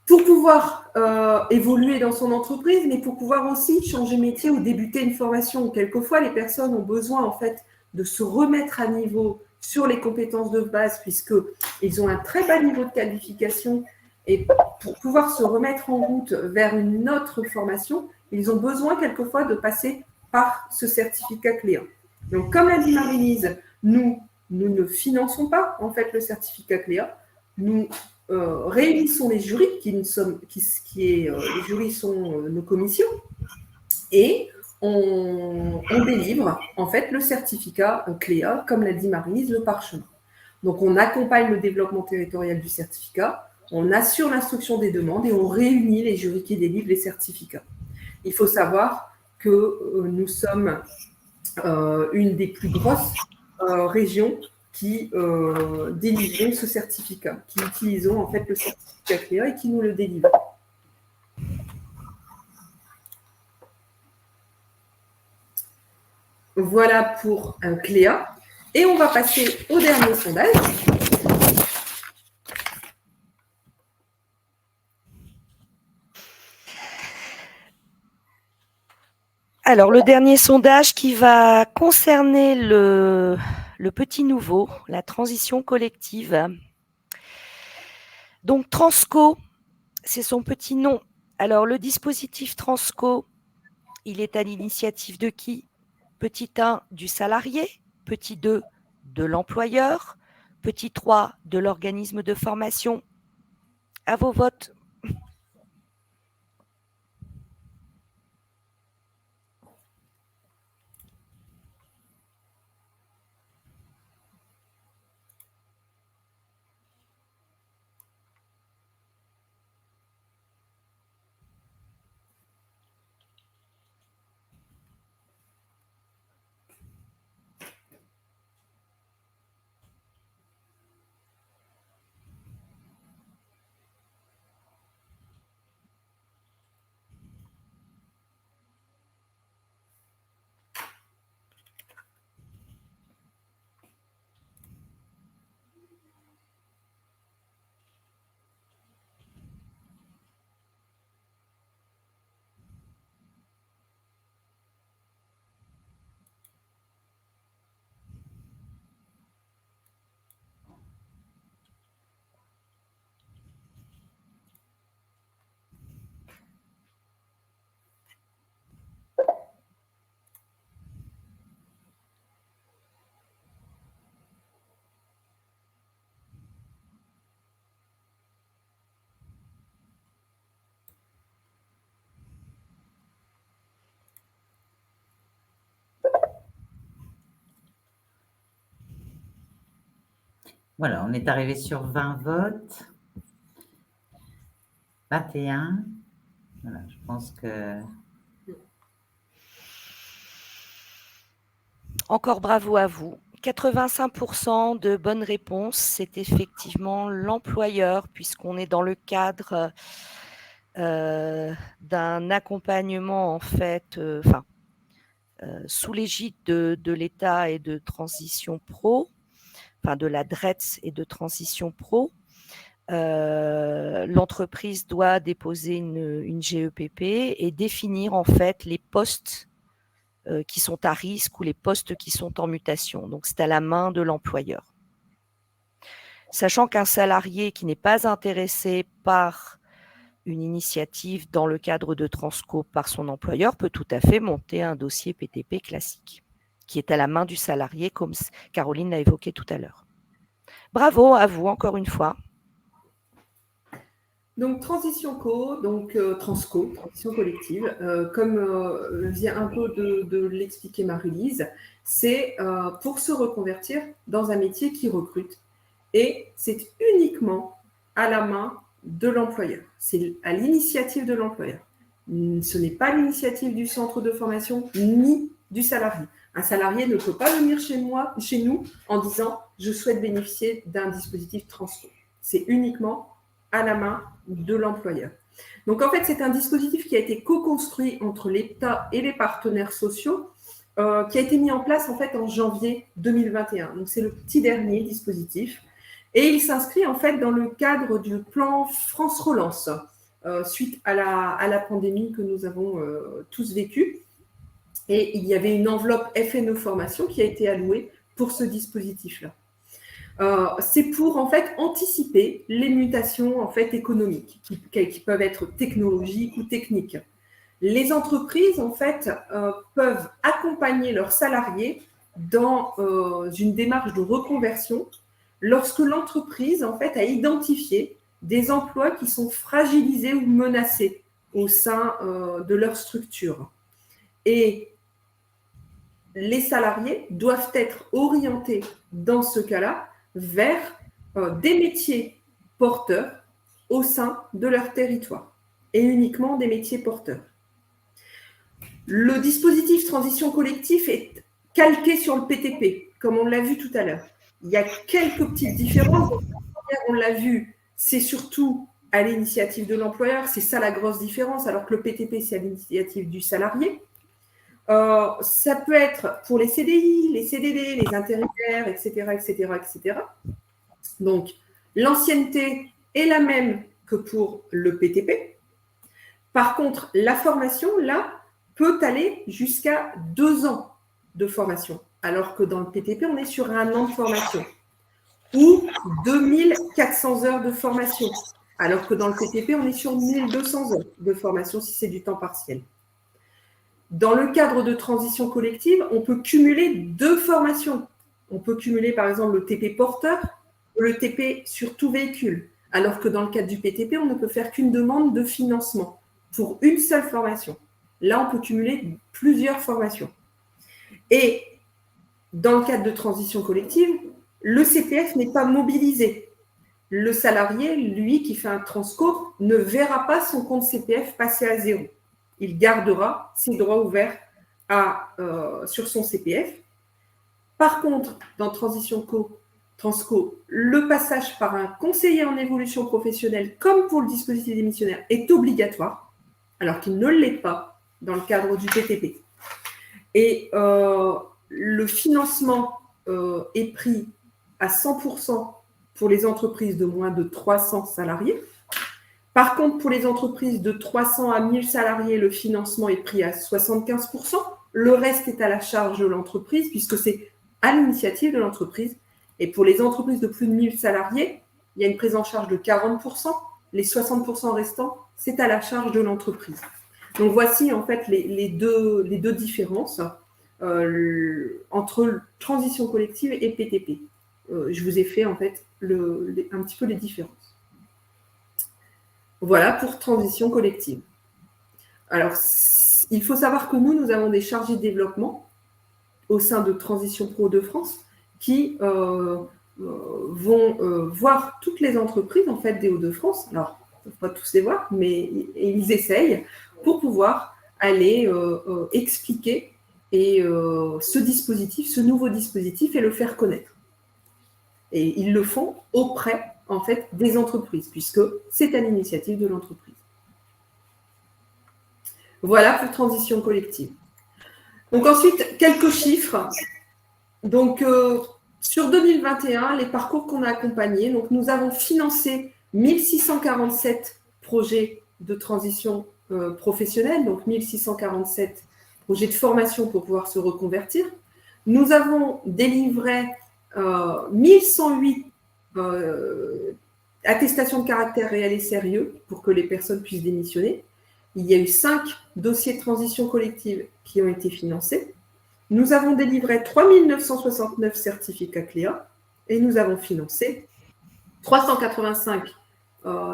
Pour pouvoir évoluer dans son entreprise, mais pour pouvoir aussi changer de métier ou débuter une formation. Quelquefois, les personnes ont besoin en fait de se remettre à niveau sur les compétences de base, puisqu'ils ont un très bas niveau de qualification. Et pour pouvoir se remettre en route vers une autre formation, ils ont besoin quelquefois de passer par ce certificat Cléa. Donc, comme l'a dit Marie-Lise, nous ne finançons pas en fait le certificat Cléa. Nous réunissons les jurys, les jurys sont nos commissions, et on délivre en fait le certificat Cléa, comme l'a dit Marie-Lise, le parchemin. Donc, on accompagne le développement territorial du certificat, on assure l'instruction des demandes et on réunit les jurys qui délivrent les certificats. Il faut savoir que nous sommes une des plus grosses régions qui délivrons ce certificat, qui utilisons en fait le certificat Cléa et qui nous le délivrent. Voilà pour Cléa. Et on va passer au dernier sondage. Alors, le dernier sondage qui va concerner le petit nouveau, la transition collective. Donc, Transco, c'est son petit nom. Alors, le dispositif Transco, il est à l'initiative de qui? Petit 1, du salarié. Petit 2, de l'employeur. Petit 3, de l'organisme de formation. À vos votes. Voilà, on est arrivé sur 20 votes. 21. Voilà, je pense que... Encore bravo à vous. 85% de bonnes réponses, c'est effectivement l'employeur, puisqu'on est dans le cadre d'un accompagnement, en fait, sous l'égide de l'État et de Transition Pro, enfin de la DRETS et de Transition Pro. L'entreprise doit déposer une GEPP et définir en fait les postes qui sont à risque ou les postes qui sont en mutation. Donc, c'est à la main de l'employeur. Sachant qu'un salarié qui n'est pas intéressé par une initiative dans le cadre de Transco par son employeur peut tout à fait monter un dossier PTP classique, qui est à la main du salarié, comme Caroline l'a évoqué tout à l'heure. Bravo à vous, encore une fois. Donc, Transition Co, donc Transco, transition collective, comme vient un peu de l'expliquer Marie-Lise, c'est pour se reconvertir dans un métier qui recrute. Et c'est uniquement à la main de l'employeur. C'est à l'initiative de l'employeur. Ce n'est pas l'initiative du centre de formation ni du salarié. Un salarié ne peut pas venir chez nous, en disant « je souhaite bénéficier d'un dispositif transfo ». C'est uniquement à la main de l'employeur. Donc, en fait, c'est un dispositif qui a été co-construit entre l'État et les partenaires sociaux, qui a été mis en place en fait en janvier 2021. Donc, c'est le petit dernier dispositif. Et il s'inscrit en fait dans le cadre du plan France Relance, suite à la pandémie que nous avons tous vécue. Et il y avait une enveloppe FNE Formation qui a été allouée pour ce dispositif-là. C'est pour en fait anticiper les mutations en fait économiques qui peuvent être technologiques ou techniques. Les entreprises en fait peuvent accompagner leurs salariés dans une démarche de reconversion lorsque l'entreprise en fait a identifié des emplois qui sont fragilisés ou menacés au sein de leur structure. Et les salariés doivent être orientés dans ce cas-là vers des métiers porteurs au sein de leur territoire et uniquement des métiers porteurs. Le dispositif transition collective est calqué sur le PTP, comme on l'a vu tout à l'heure. Il y a quelques petites différences. On l'a vu, c'est surtout à l'initiative de l'employeur, c'est ça la grosse différence, alors que le PTP, c'est à l'initiative du salarié. Ça peut être pour les CDI, les CDD, les intérimaires, etc., etc., etc. Donc, l'ancienneté est la même que pour le PTP. Par contre, la formation, là, peut aller jusqu'à 2 ans de formation, alors que dans le PTP, on est sur 1 an de formation ou 2400 heures de formation, alors que dans le PTP, on est sur 1200 heures de formation si c'est du temps partiel. Dans le cadre de transition collective, on peut cumuler 2 formations. On peut cumuler par exemple le TP porteur ou le TP sur tout véhicule, alors que dans le cadre du PTP, on ne peut faire qu'une demande de financement pour une seule formation. Là, on peut cumuler plusieurs formations. Et dans le cadre de transition collective, le CPF n'est pas mobilisé. Le salarié, lui, qui fait un transco, ne verra pas son compte CPF passer à 0. Il gardera ses droits ouverts sur son CPF. Par contre, dans Transition Transco, le passage par un conseiller en évolution professionnelle, comme pour le dispositif démissionnaire, est obligatoire, alors qu'il ne l'est pas dans le cadre du PTP. Et le financement est pris à 100% pour les entreprises de moins de 300 salariés. Par contre, pour les entreprises de 300 à 1000 salariés, le financement est pris à 75%. Le reste est à la charge de l'entreprise, puisque c'est à l'initiative de l'entreprise. Et pour les entreprises de plus de 1000 salariés, il y a une prise en charge de 40%. Les 60% restants, c'est à la charge de l'entreprise. Donc, voici en fait les deux différences entre transition collective et PTP. Je vous ai fait en fait un petit peu les différences. Voilà pour transition collective. Alors, il faut savoir que nous avons des chargés de développement au sein de Transition Pro de France qui vont voir toutes les entreprises en fait, des Hauts-de-France. Alors, ils ne peuvent pas tous les voir, mais ils essayent pour pouvoir aller expliquer ce dispositif, ce nouveau dispositif et le faire connaître. Et ils le font auprès en fait, des entreprises, puisque c'est à l'initiative de l'entreprise. Voilà pour transition collective. Donc ensuite, quelques chiffres. Donc, sur 2021, les parcours qu'on a accompagnés, donc nous avons financé 1647 projets de transition professionnelle, donc 1647 projets de formation pour pouvoir se reconvertir. Nous avons délivré 1108 attestation de caractère réel et sérieux pour que les personnes puissent démissionner. Il y a eu 5 dossiers de transition collective qui ont été financés. Nous avons délivré 3969 certificats CLEA et nous avons financé 385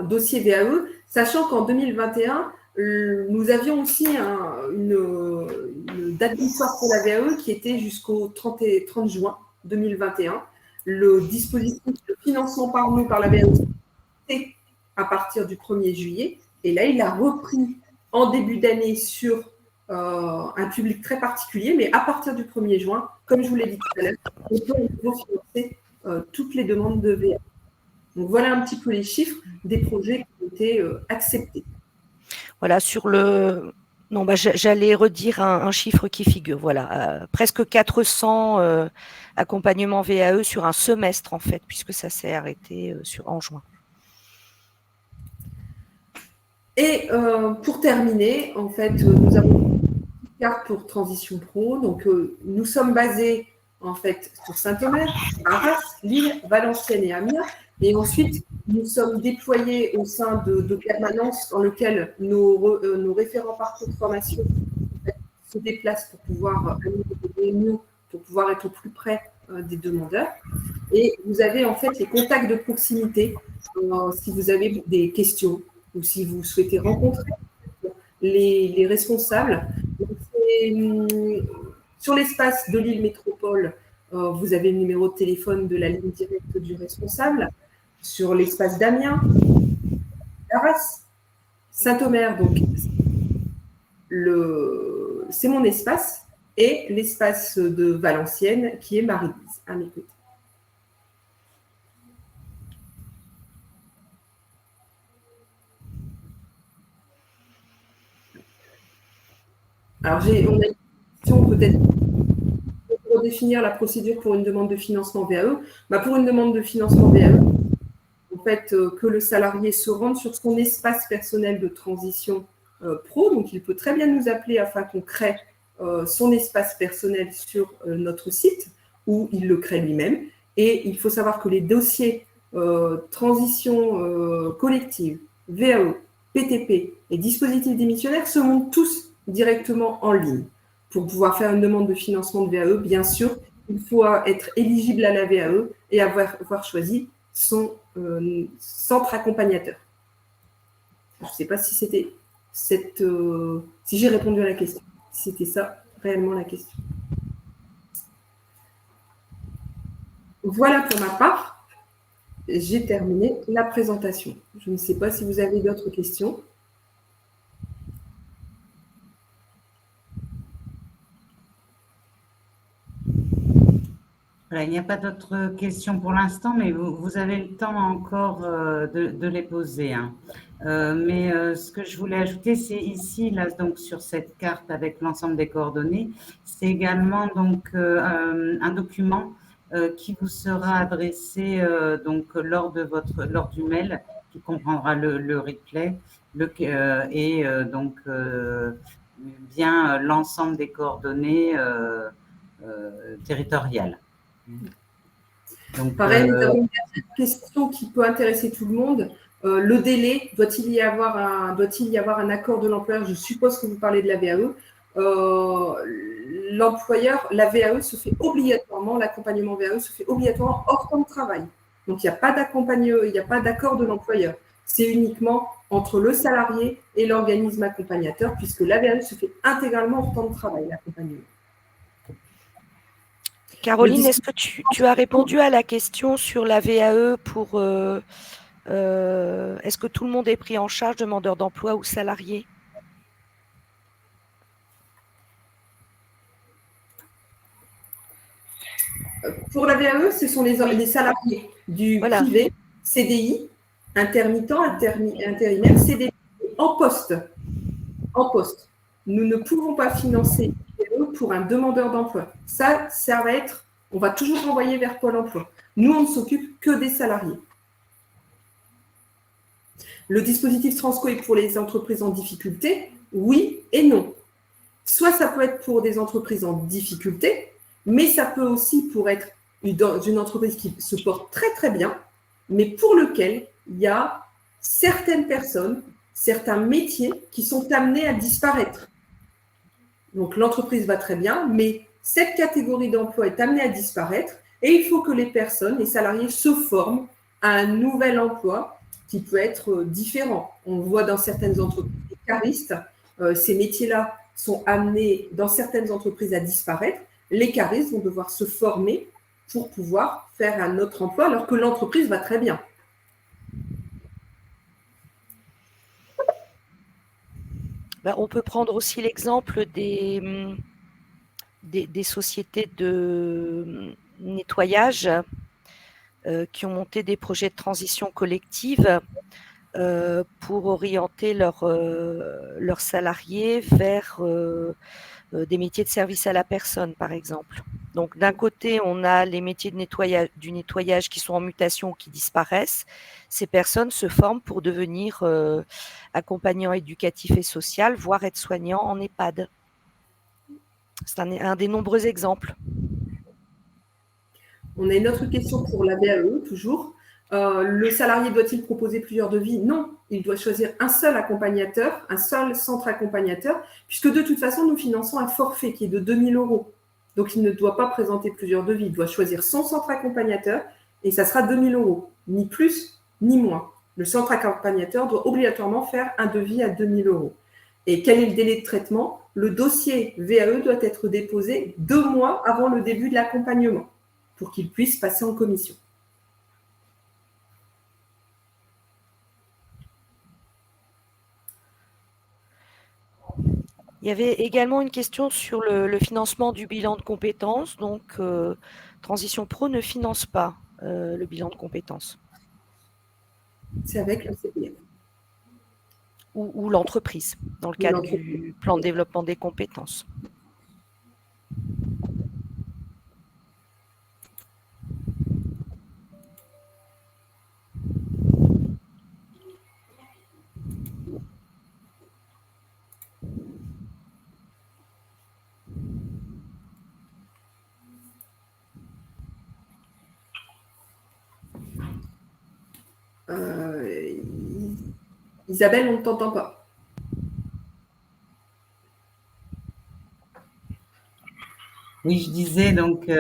dossiers VAE, sachant qu'en 2021, nous avions aussi une date butoir pour la VAE qui était jusqu'au 30 juin 2021. Le dispositif de financement par nous, par la VAE, est à partir du 1er juillet. Et là, il a repris en début d'année sur un public très particulier, mais à partir du 1er juin, comme je vous l'ai dit tout à l'heure, on peut financer toutes les demandes de VA. Donc, voilà un petit peu les chiffres des projets qui ont été acceptés. Voilà, sur le… Non, j'allais redire un chiffre qui figure. Voilà, presque 400 accompagnements VAE sur un semestre, en fait, puisque ça s'est arrêté en juin. Et pour terminer, en fait, nous avons une carte pour Transition Pro. Donc, nous sommes basés, en fait, sur Saint-Omer, Arras, Lille, Valenciennes et Amiens. Et ensuite, nous sommes déployés au sein de permanences dans lesquelles nos référents parcours de formation se déplacent pour pouvoir animer des réunions, pour pouvoir être au plus près des demandeurs. Et vous avez en fait les contacts de proximité si vous avez des questions ou si vous souhaitez rencontrer les responsables. Donc, sur l'espace de Lille Métropole, vous avez le numéro de téléphone de la ligne directe du responsable. Sur l'espace d'Amiens, Arras, Saint-Omer, donc c'est mon espace, et l'espace de Valenciennes qui est Marie-Lise à mes côtés. Alors, on a une question peut-être pour définir la procédure pour une demande de financement VAE. Pour une demande de financement VAE, en fait, que le salarié se rende sur son espace personnel de transition pro. Donc, il peut très bien nous appeler afin qu'on crée son espace personnel sur notre site ou il le crée lui-même. Et il faut savoir que les dossiers transition collective, VAE, PTP et dispositifs démissionnaires se montent tous directement en ligne. Pour pouvoir faire une demande de financement de VAE, bien sûr, il faut être éligible à la VAE et avoir choisi son centre accompagnateur. Je ne sais pas si c'était si j'ai répondu à la question, si c'était ça réellement la question. Voilà pour ma part, j'ai terminé la présentation. Je ne sais pas si vous avez d'autres questions. Voilà, il n'y a pas d'autres questions pour l'instant, mais vous avez le temps encore de les poser. Hein. Mais ce que je voulais ajouter, c'est ici, là, donc sur cette carte avec l'ensemble des coordonnées, c'est également donc un document qui vous sera adressé donc lors du mail, qui comprendra le replay et donc bien l'ensemble des coordonnées territoriales. Donc, pareil, nous avons une question qui peut intéresser tout le monde. Le délai, doit-il y avoir un accord de l'employeur? Je suppose que vous parlez de la VAE. L'employeur, la VAE se fait obligatoirement, l'accompagnement VAE se fait obligatoirement hors temps de travail. Donc, il n'y a pas d'accord de l'employeur. C'est uniquement entre le salarié et l'organisme accompagnateur, puisque la VAE se fait intégralement hors temps de travail, l'accompagnement. Caroline, est-ce que tu as répondu à la question sur la VAE pour… est-ce que tout le monde est pris en charge, demandeur d'emploi ou salarié? Pour la VAE, ce sont les salariés du privé, CDI, intermittent, intérimaire, CDI, en poste. En poste. Nous ne pouvons pas financer pour un demandeur d'emploi. Ça va être, on va toujours renvoyer vers Pôle emploi. Nous, on ne s'occupe que des salariés. Le dispositif Transco est pour les entreprises en difficulté, oui et non. Soit ça peut être pour des entreprises en difficulté, mais ça peut aussi pour être dans une entreprise qui se porte très très bien, mais pour lequel il y a certaines personnes, certains métiers qui sont amenés à disparaître. Donc, l'entreprise va très bien, mais cette catégorie d'emploi est amenée à disparaître et il faut que les personnes, les salariés, se forment à un nouvel emploi qui peut être différent. On voit dans certaines entreprises, les caristes, ces métiers-là sont amenés dans certaines entreprises à disparaître. Les caristes vont devoir se former pour pouvoir faire un autre emploi alors que l'entreprise va très bien. On peut prendre aussi l'exemple des sociétés de nettoyage qui ont monté des projets de transition collective pour orienter leurs salariés vers des métiers de service à la personne, par exemple. Donc, d'un côté, on a les métiers du nettoyage qui sont en mutation ou qui disparaissent. Ces personnes se forment pour devenir accompagnants éducatifs et sociaux, voire aides-soignants en EHPAD. C'est un des nombreux exemples. On a une autre question pour la VAE, toujours. Le salarié doit-il proposer plusieurs devis? Non, il doit choisir un seul accompagnateur, un seul centre accompagnateur, puisque de toute façon, nous finançons un forfait qui est de 2 000 €. Donc, il ne doit pas présenter plusieurs devis. Il doit choisir son centre accompagnateur et ça sera 2 000 €, ni plus ni moins. Le centre accompagnateur doit obligatoirement faire un devis à 2 000 €. Et quel est le délai de traitement? Le dossier VAE doit être déposé 2 mois avant le début de l'accompagnement pour qu'il puisse passer en commission. Il y avait également une question sur le financement du bilan de compétences. Donc, Transition Pro ne finance pas le bilan de compétences. C'est avec le CPF. Ou l'entreprise, dans le cadre du plan de développement des compétences. Isabelle, on ne t'entend pas. Oui, je disais donc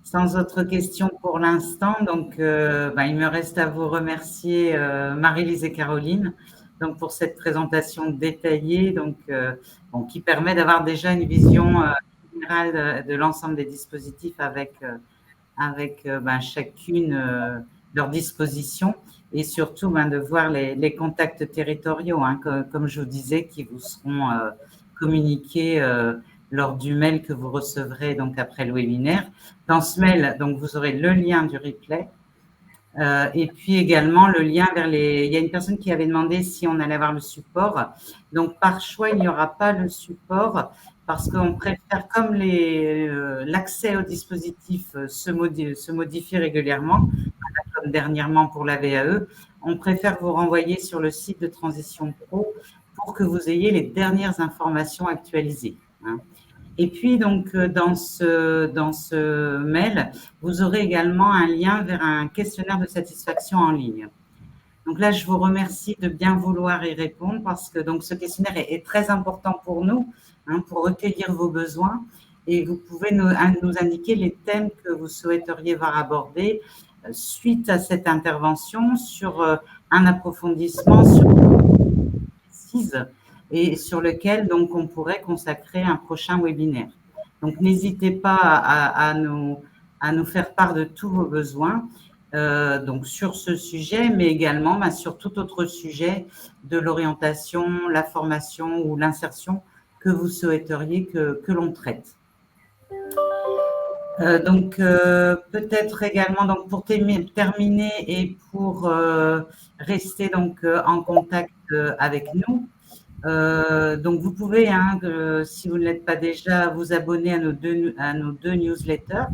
sans autre question pour l'instant. Donc, il me reste à vous remercier Marie-Lise et Caroline donc pour cette présentation détaillée donc qui permet d'avoir déjà une vision générale de l'ensemble des dispositifs avec chacune leur disposition et surtout de voir les contacts territoriaux, comme je vous disais, qui vous seront communiqués lors du mail que vous recevrez donc après le webinaire. Dans ce mail, donc vous aurez le lien du replay et puis également le lien vers les. Il y a une personne qui avait demandé si on allait avoir le support. Donc par choix, il n'y aura pas le support parce qu'on préfère, comme l'accès au dispositif se modifie régulièrement, comme dernièrement pour la VAE, on préfère vous renvoyer sur le site de Transition Pro pour que vous ayez les dernières informations actualisées. Et puis, donc, dans ce mail, vous aurez également un lien vers un questionnaire de satisfaction en ligne. Donc là, je vous remercie de bien vouloir y répondre parce que donc, ce questionnaire est très important pour nous, pour recueillir vos besoins. Et vous pouvez nous indiquer les thèmes que vous souhaiteriez voir abordés suite à cette intervention sur un approfondissement sur précise et sur lequel donc on pourrait consacrer un prochain webinaire. Donc n'hésitez pas à nous faire part de tous vos besoins donc sur ce sujet, mais également sur tout autre sujet de l'orientation, la formation ou l'insertion que vous souhaiteriez que l'on traite. Donc peut-être également donc pour terminer et pour rester donc en contact avec nous. Donc vous pouvez, si vous ne l'êtes pas déjà, vous abonner à nos deux newsletters,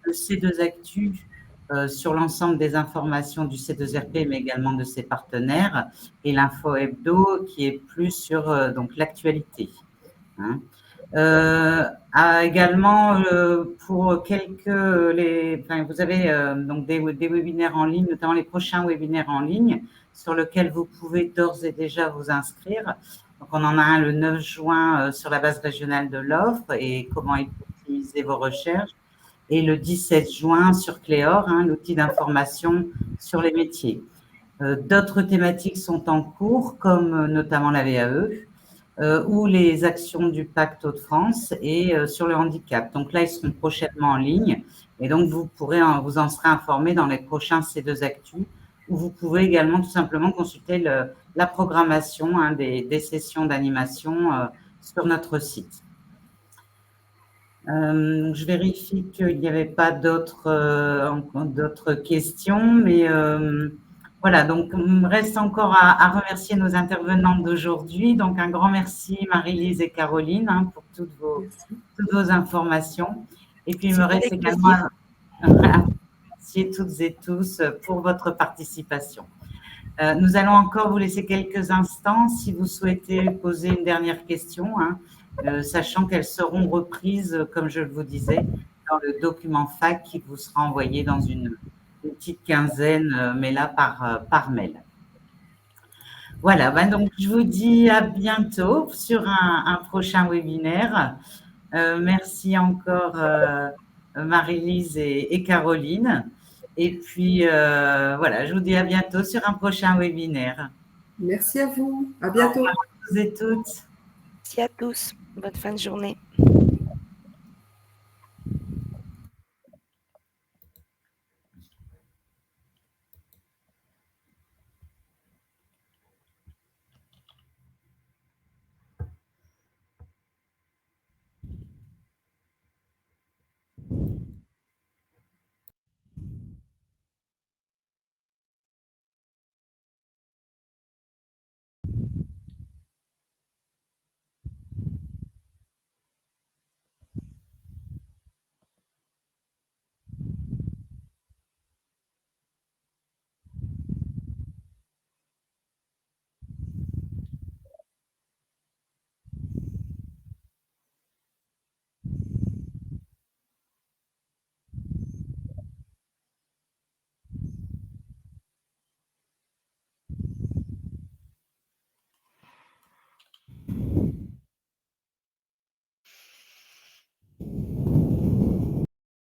le C2 Actu sur l'ensemble des informations du C2RP, mais également de ses partenaires, et l'info hebdo qui est plus sur donc l'actualité. Également pour vous avez donc des webinaires en ligne, notamment les prochains webinaires en ligne sur lesquels vous pouvez d'ores et déjà vous inscrire. Donc on en a un le 9 juin sur la base régionale de l'offre et comment optimiser vos recherches, et le 17 juin sur Cléor, l'outil d'information sur les métiers. D'autres thématiques sont en cours, comme notamment la VAE, ou les actions du Pacte Hauts-de-France et sur le handicap. Donc là, ils seront prochainement en ligne et donc vous en serez informé dans les prochains C2 Actu, où vous pouvez également tout simplement consulter la programmation des sessions d'animation sur notre site. Je vérifie qu'il n'y avait pas d'autres questions, mais voilà, donc il me reste encore à remercier nos intervenantes d'aujourd'hui. Donc un grand merci Marie-Lise et Caroline pour toutes vos informations. Et puis il me reste également à remercier toutes et tous pour votre participation. Nous allons encore vous laisser quelques instants si vous souhaitez poser une dernière question, sachant qu'elles seront reprises, comme je vous disais, dans le document FAQ qui vous sera envoyé dans une petite quinzaine, mais là par mail. Voilà, donc je vous dis à bientôt sur un prochain webinaire. Merci encore Marie-Lise et Caroline. Et puis, voilà, je vous dis à bientôt sur un prochain webinaire. Merci à vous. À bientôt. Au revoir à tous et toutes. Merci à tous. Bonne fin de journée.